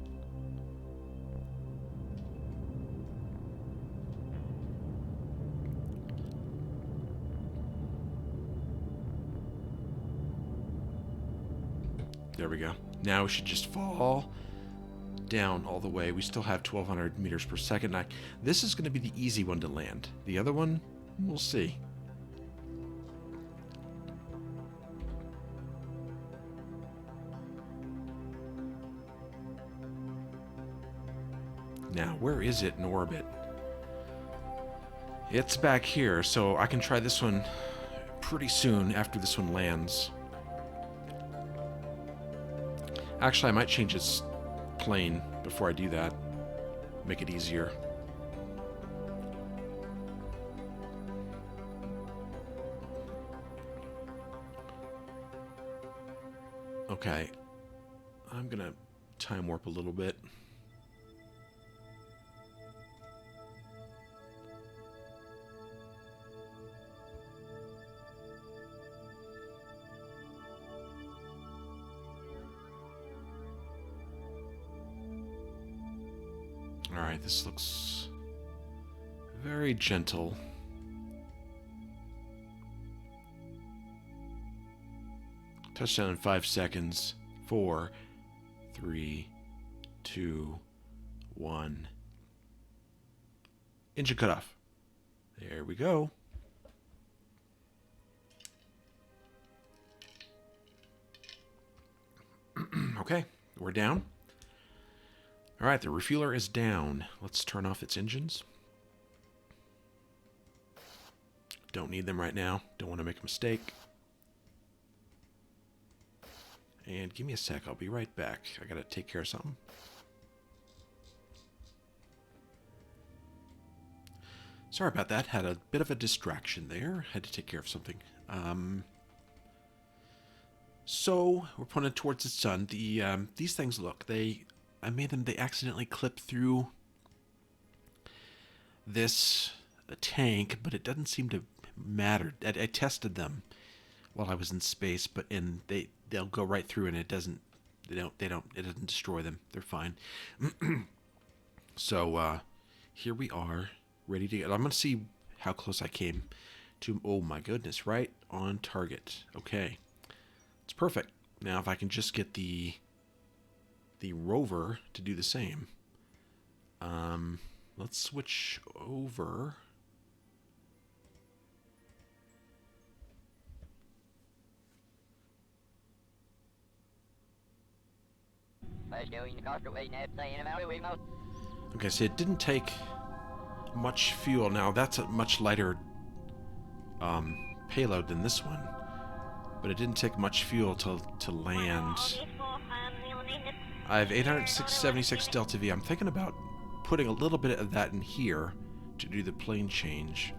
There we go. Now we should just fall down all the way. We still have 1,200 meters per second. This is going to be the easy one to land. The other one, we'll see. Now, where is it in orbit? It's back here, so I can try this one pretty soon after this one lands. Actually, I might change its plane before I do that. Make it easier. Okay. I'm gonna time warp a little bit. Alright, this looks very gentle. Touchdown in 5 seconds. 4, 3, 2, 1. Engine cutoff. There we go. Okay, we're down. Alright, the refueler is down. Let's turn off its engines. Don't need them right now. Don't want to make a mistake. And give me a sec, I'll be right back. I gotta take care of something. Sorry about that. Had a bit of a distraction there. Had to take care of something. So we're pointed towards the sun. These things, look, I made them. They accidentally clip through this tank, but it doesn't seem to matter. I tested them while I was in space, but they'll go right through, and it doesn't. It doesn't destroy them. They're fine. So here we are. Ready to get. I'm going to see how close I came to. Oh my goodness, right on target. Okay. It's perfect. Now if I can just get the rover to do the same. Let's switch over. Okay, so it didn't take much fuel. Now that's a much lighter payload than this one, but it didn't take much fuel to land. I have 876 Delta V. I'm thinking about putting a little bit of that in here to do the plane change.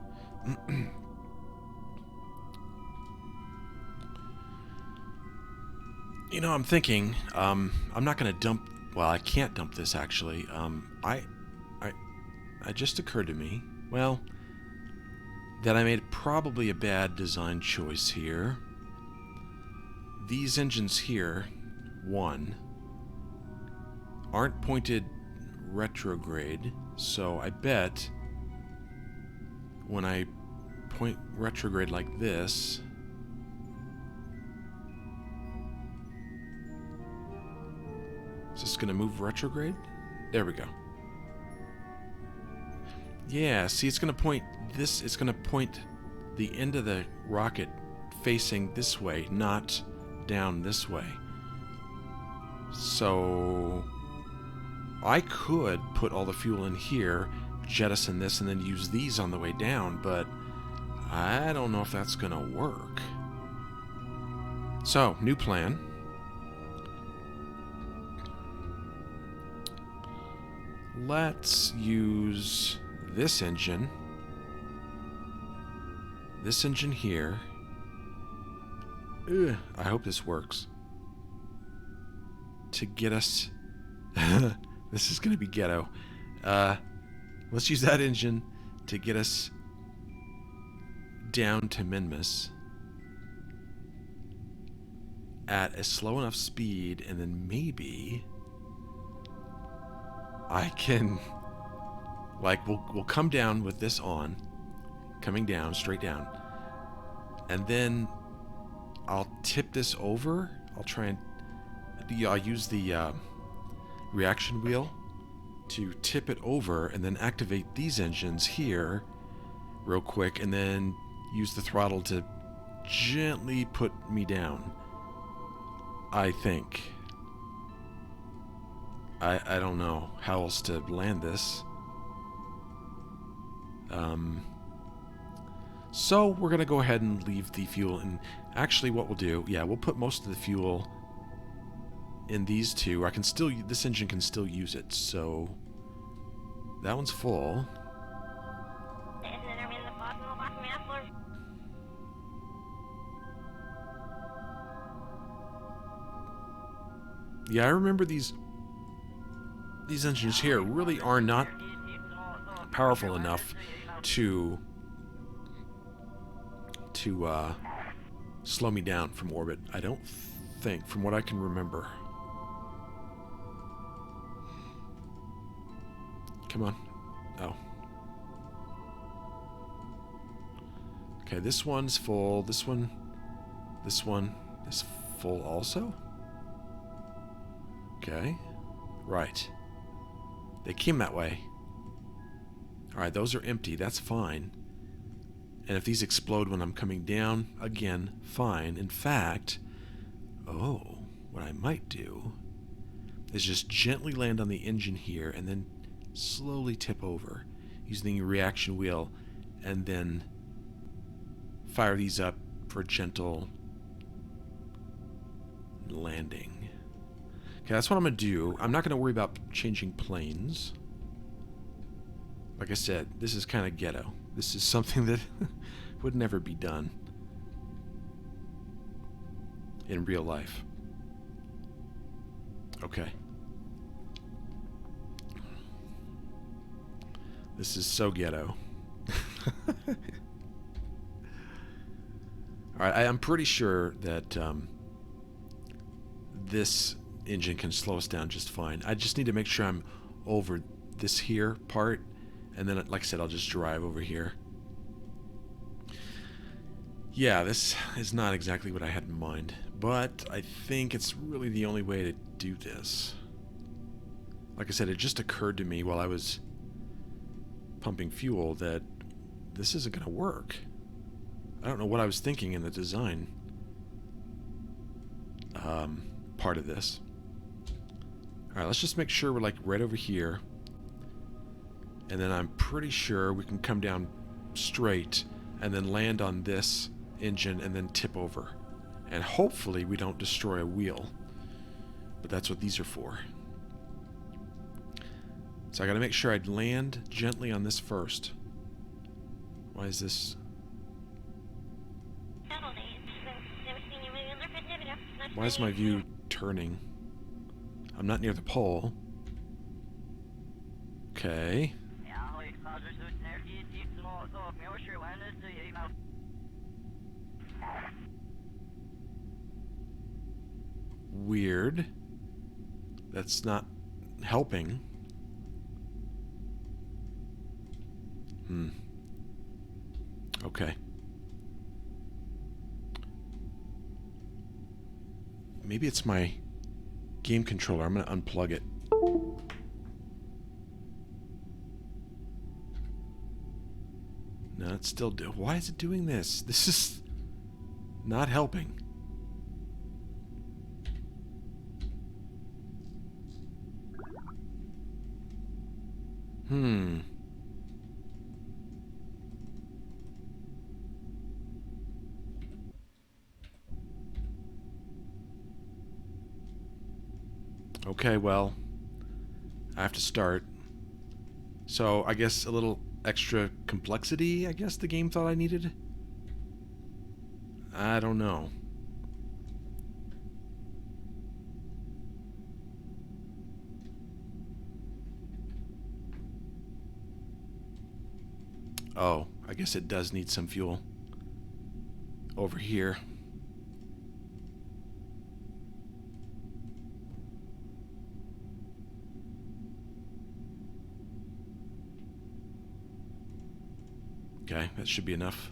You know, I'm thinking I'm not going to dump. Well, I can't dump this actually. It just occurred to me, well, that I made probably a bad design choice here. These engines here, one, aren't pointed retrograde, so I bet when I point retrograde like this, is this going to move retrograde? There we go. Yeah, see, it's going to point this, it's going to point the end of the rocket facing this way, not down this way. So I could put all the fuel in here, jettison this, and then use these on the way down, but I don't know if that's going to work. So, new plan. Let's use this engine here. Ugh, I hope this works. To get us... This is going to be ghetto. Let's use that engine to get us down to Minmus at a slow enough speed, and then maybe I can... Like, we'll come down with this on, coming down, straight down, and then I'll tip this over. I'll try and... I'll use the reaction wheel to tip it over, and then activate these engines here real quick, and then use the throttle to gently put me down, I think. I don't know how else to land this. So we're going to go ahead and leave the fuel, and actually what we'll do, yeah, we'll put most of the fuel in these two. I can still, this engine can still use it, so that one's full. Yeah, I remember these engines here really are not powerful enough to slow me down from orbit. I don't think, from what I can remember. Come on. Oh. Okay, this one's full. This one is full also? Okay. Right. They came that way. Alright, those are empty. That's fine. And if these explode when I'm coming down, again, fine. In fact, what I might do is just gently land on the engine here and then slowly tip over using the reaction wheel and then fire these up for a gentle landing. Okay, that's what I'm going to do. I'm not going to worry about changing planes. Like I said, this is kind of ghetto. This is something that would never be done in real life. Okay. This is so ghetto. Alright, I'm pretty sure that this engine can slow us down just fine. I just need to make sure I'm over this here part, and then, like I said, I'll just drive over here. Yeah, this is not exactly what I had in mind, but I think it's really the only way to do this. Like I said, it just occurred to me while I was pumping fuel that this isn't going to work. I don't know what I was thinking in the design part of this. Alright, let's just make sure we're like right over here. And then I'm pretty sure we can come down straight and then land on this engine and then tip over. And hopefully we don't destroy a wheel. But that's what these are for. So I gotta make sure I'd land gently on this first. Why is this? Why is my view turning? I'm not near the pole. Okay. Weird. That's not helping. Okay. Maybe it's my game controller. I'm going to unplug it. No, it's still why is it doing this? This is not helping. Okay, well, I have to start. So, I guess a little extra complexity, I guess the game thought I needed? I don't know. Oh, I guess it does need some fuel. Over here. Okay, that should be enough.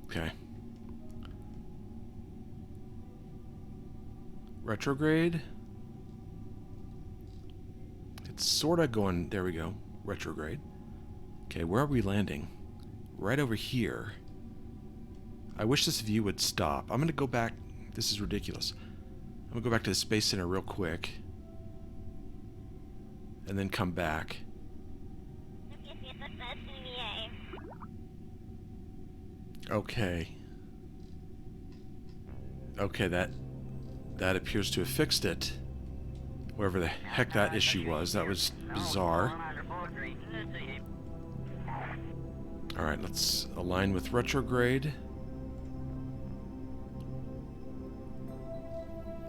Okay. Retrograde. It's sort of going... There we go. Retrograde. Okay, where are we landing? Right over here. I wish this view would stop. I'm going to go back... This is ridiculous. I'm going to go back to the Space Center real quick. And then come back. Okay. Okay, that appears to have fixed it. Wherever the heck that issue was. That was bizarre. Alright, let's align with retrograde.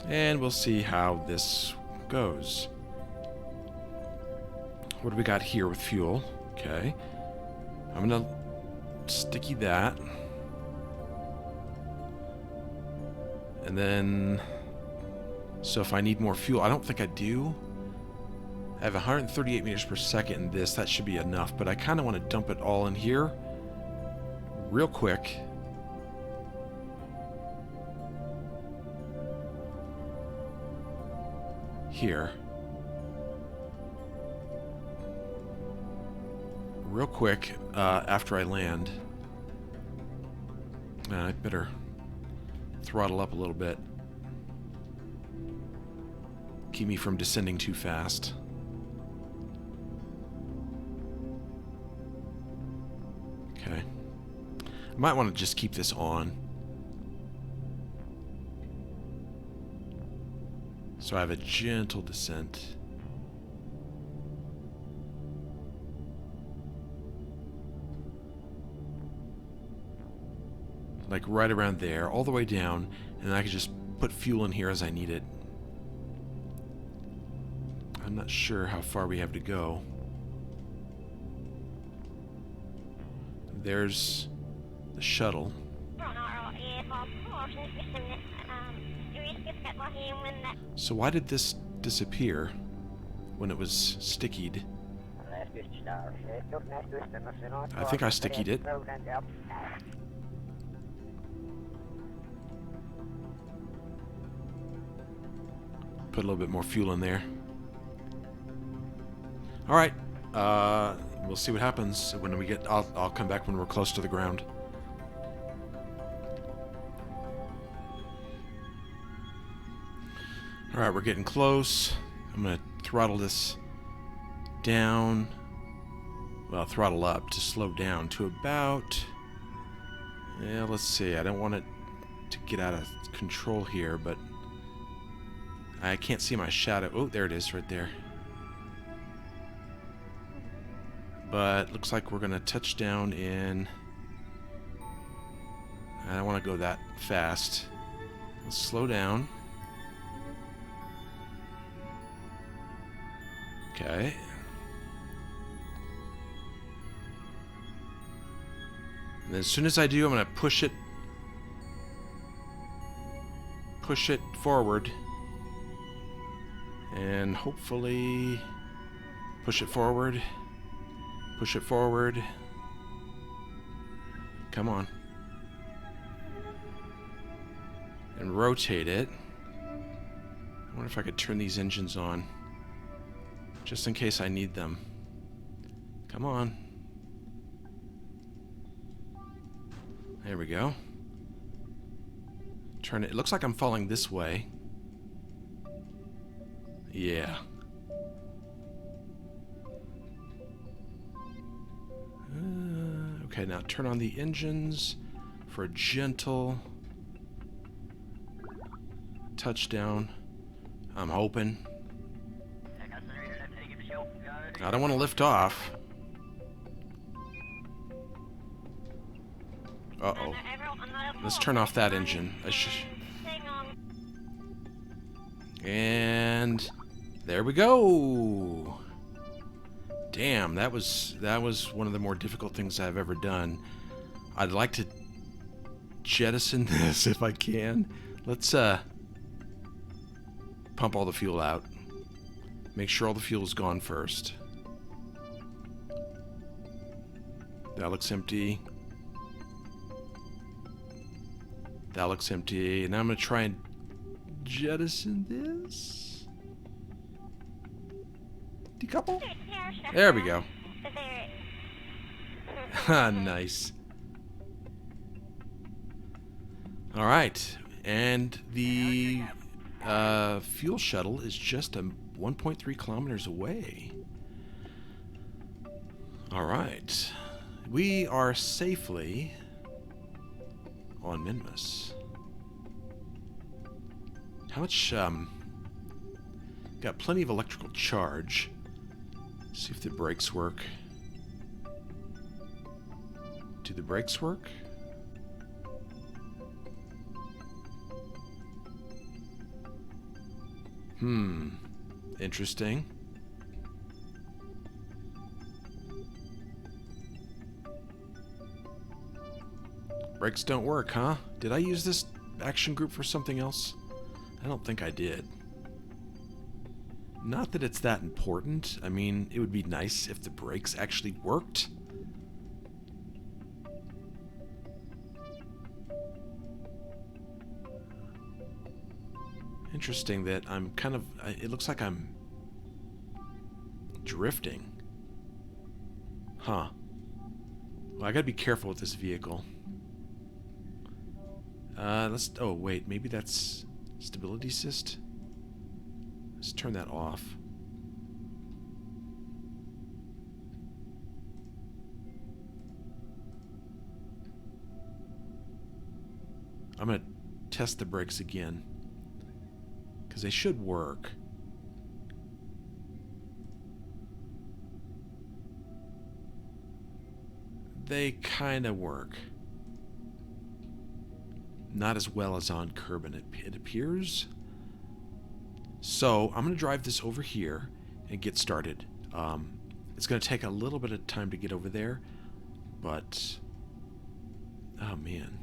And we'll see how this goes. What do we got here with fuel? Okay. I'm gonna sticky that. And then... So if I need more fuel, I don't think I do. I have 138 meters per second in this. That should be enough, but I kind of want to dump it all in here real quick. Here. Real quick, after I land. I better throttle up a little bit. Keep me from descending too fast. Okay. I might want to just keep this on. So I have a gentle descent. Like right around there, all the way down, and I can just put fuel in here as I need it. I'm not sure how far we have to go. There's the shuttle. So why did this disappear when it was stickied? I think I stickied it. Put a little bit more fuel in there. Alright. We'll see what happens when we get... I'll come back when we're close to the ground. Alright, we're getting close. I'm going to throttle this down. Well, throttle up to slow down to about... Yeah, let's see. I don't want it to get out of control here, but... I can't see my shadow. Oh, there it is right there. But looks like we're going to touch down in... I don't want to go that fast. Let's slow down. Okay. And then as soon as I do, I'm going to push it forward. And hopefully push it forward. Push it forward. Come on. And rotate it. I wonder if I could turn these engines on. Just in case I need them. Come on. There we go. Turn it. It looks like I'm falling this way. Yeah. Okay, now turn on the engines for a gentle touchdown. I'm hoping. I don't want to lift off. Uh-oh. Let's turn off that engine. And there we go. Damn, that was one of the more difficult things I've ever done. I'd like to jettison this if I can. Let's pump all the fuel out. Make sure all the fuel is gone first. That looks empty. That looks empty. And now I'm going to try and jettison this. Decouple? There we go. Nice. Alright. And the fuel shuttle is just 1.3 kilometers away. Alright. We are safely on Minmus. How much, got plenty of electrical charge. See if the brakes work. Do the brakes work? Interesting. Brakes don't work, huh? Did I use this action group for something else? I don't think I did. Not that it's that important. I mean, it would be nice if the brakes actually worked. Interesting that I'm kind of... It looks like I'm drifting. Huh. Well, I gotta be careful with this vehicle. Let's... Oh, wait. Maybe that's stability assist? Let's turn that off. I'm gonna test the brakes again, because they should work. They kind of work. Not as well as on Kerbin, it appears. So I'm going to drive this over here and get started. It's going to take a little bit of time to get over there, but oh man.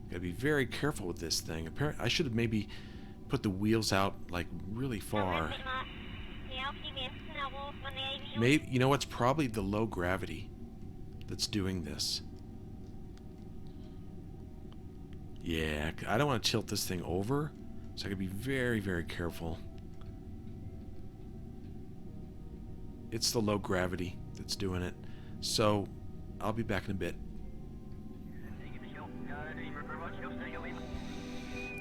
Gotta be very careful with this thing. Apparently, I should have maybe put the wheels out like really far. Maybe, you know what's probably the low gravity that's doing this. Yeah, I don't want to tilt this thing over, so I gotta be very, very careful. It's the low gravity that's doing it. So, I'll be back in a bit.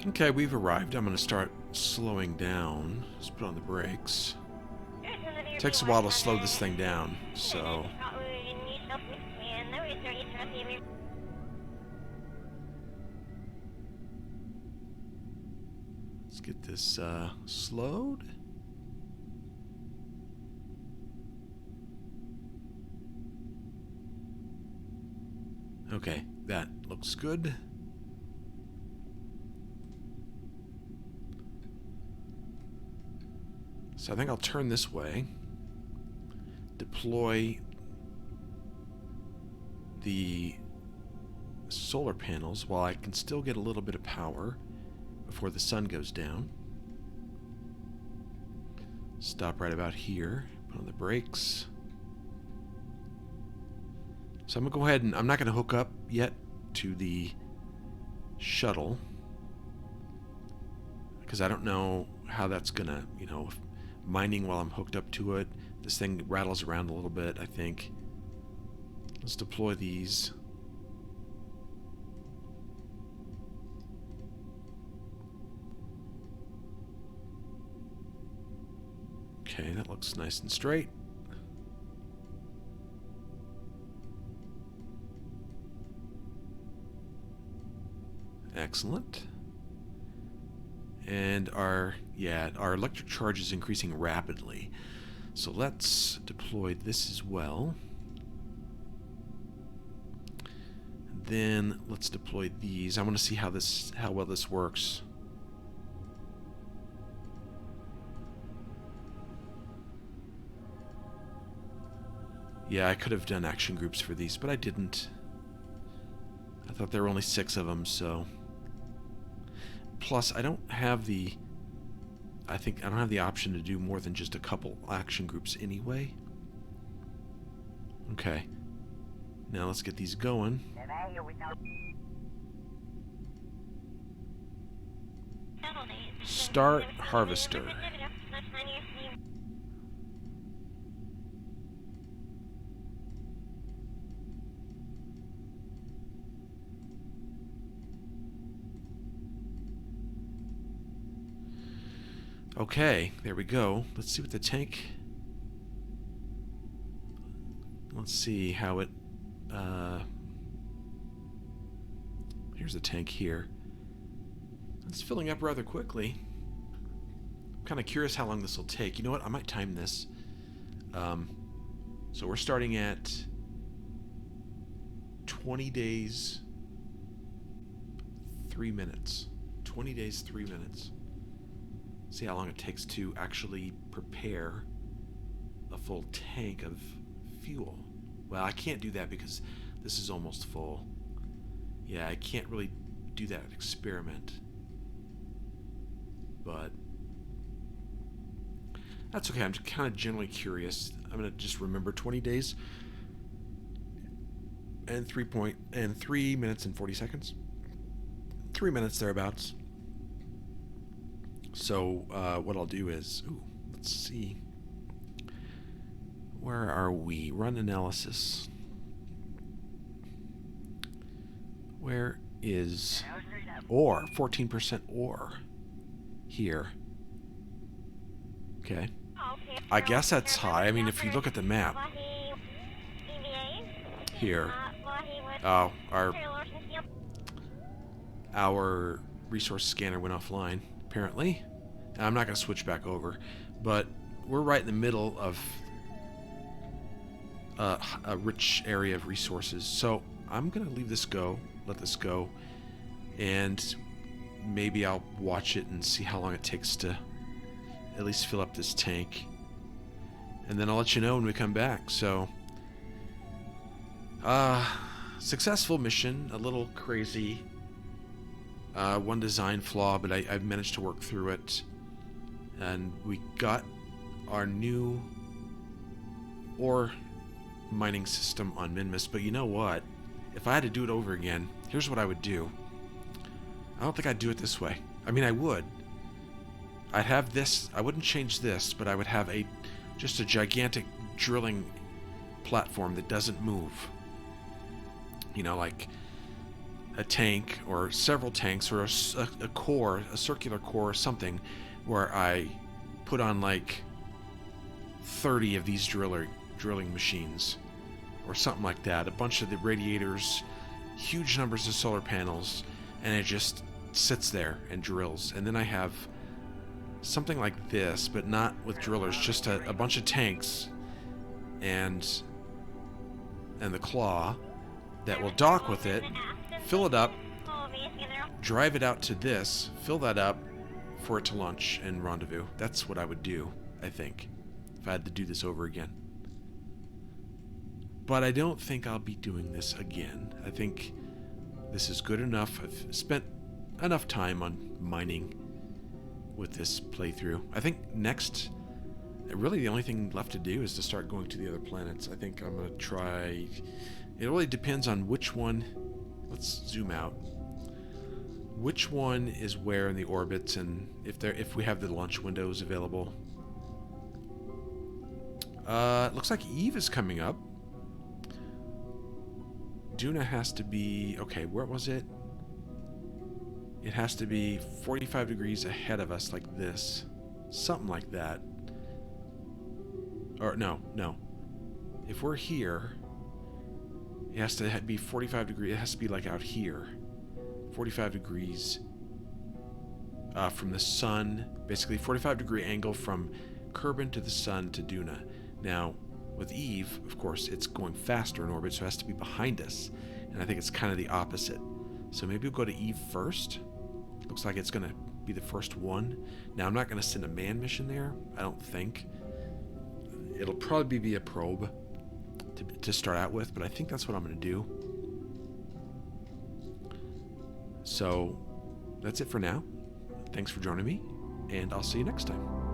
Okay, we've arrived. I'm going to start slowing down. Let's put on the brakes. It takes a while to slow this thing down, so... Let's get this slowed. Okay, that looks good. So I think I'll turn this way, deploy the solar panels while I can still get a little bit of power before the sun goes down. Stop right about here, put on the brakes. So I'm going to go ahead and I'm not going to hook up yet to the shuttle because I don't know how that's going to, you know, mining while I'm hooked up to it. This thing rattles around a little bit, I think. Let's deploy these. Okay, that looks nice and straight. Excellent. And our electric charge is increasing rapidly. So let's deploy this as well. Then let's deploy these. I want to see how well this works. Yeah, I could have done action groups for these, but I didn't. I thought there were only 6 of them, so... Plus, I don't have the... I think I don't have the option to do more than just a couple action groups anyway. Okay. Now let's get these going. Start harvester. Okay, there we go. Let's see what the tank... Let's see how it... Here's the tank here. It's filling up rather quickly. I'm kind of curious how long this will take. You know what? I might time this. So we're starting at 20 days, 3 minutes. 20 days, 3 minutes. See how long it takes to actually prepare a full tank of fuel. Well, I can't do that because this is almost full. Yeah, I can't really do that experiment. But that's okay. I'm just kind of generally curious. I'm going to just remember 20 days and 3 minutes and 40 seconds. 3 minutes thereabouts. So what I'll do is, let's see. Where are we? Run analysis. Where is ore? 14% ore. Here. Okay. I guess that's high. I mean, if you look at the map. Here. Oh, our resource scanner went offline, apparently. I'm not going to switch back over, but we're right in the middle of a rich area of resources. So I'm going to leave this go, let this go, and maybe I'll watch it and see how long it takes to at least fill up this tank. And then I'll let you know when we come back. So, successful mission, a little crazy. One design flaw, but I managed to work through it. And we got our new ore mining system on Minmus. But you know what? If I had to do it over again, here's what I would do. I don't think I'd do it this way. I mean, I would. I'd have this. I wouldn't change this, but I would have just a gigantic drilling platform that doesn't move. You know, like a tank or several tanks or a core, a circular core or something, where I put on like 30 of these drilling machines or something like that. A bunch of the radiators, huge numbers of solar panels, and it just sits there and drills. And then I have something like this, but not with drillers, just a bunch of tanks and the claw that will dock with it, fill it up, drive it out to this, fill that up for it to launch and rendezvous. That's what I would do, I think, if I had to do this over again. But I don't think I'll be doing this again. I think this is good enough. I've spent enough time on mining with this playthrough. I think next, really the only thing left to do is to start going to the other planets. I think I'm going to try... It really depends on which one... Let's zoom out. Which one is where in the orbits, and if we have the launch windows available. It looks like Eve is coming up. Duna has to be... Okay, where was it? It has to be 45 degrees ahead of us, like this. Something like that. Or, no. If we're here, it has to be 45 degrees. It has to be like out here. 45 degrees from the sun. Basically, 45-degree angle from Kerbin to the sun to Duna. Now, with Eve, of course, it's going faster in orbit, so it has to be behind us. And I think it's kind of the opposite. So maybe we'll go to Eve first. Looks like it's going to be the first one. Now, I'm not going to send a manned mission there, I don't think. It'll probably be a probe to start out with, but I think that's what I'm going to do. So, that's it for now. Thanks for joining me, and I'll see you next time.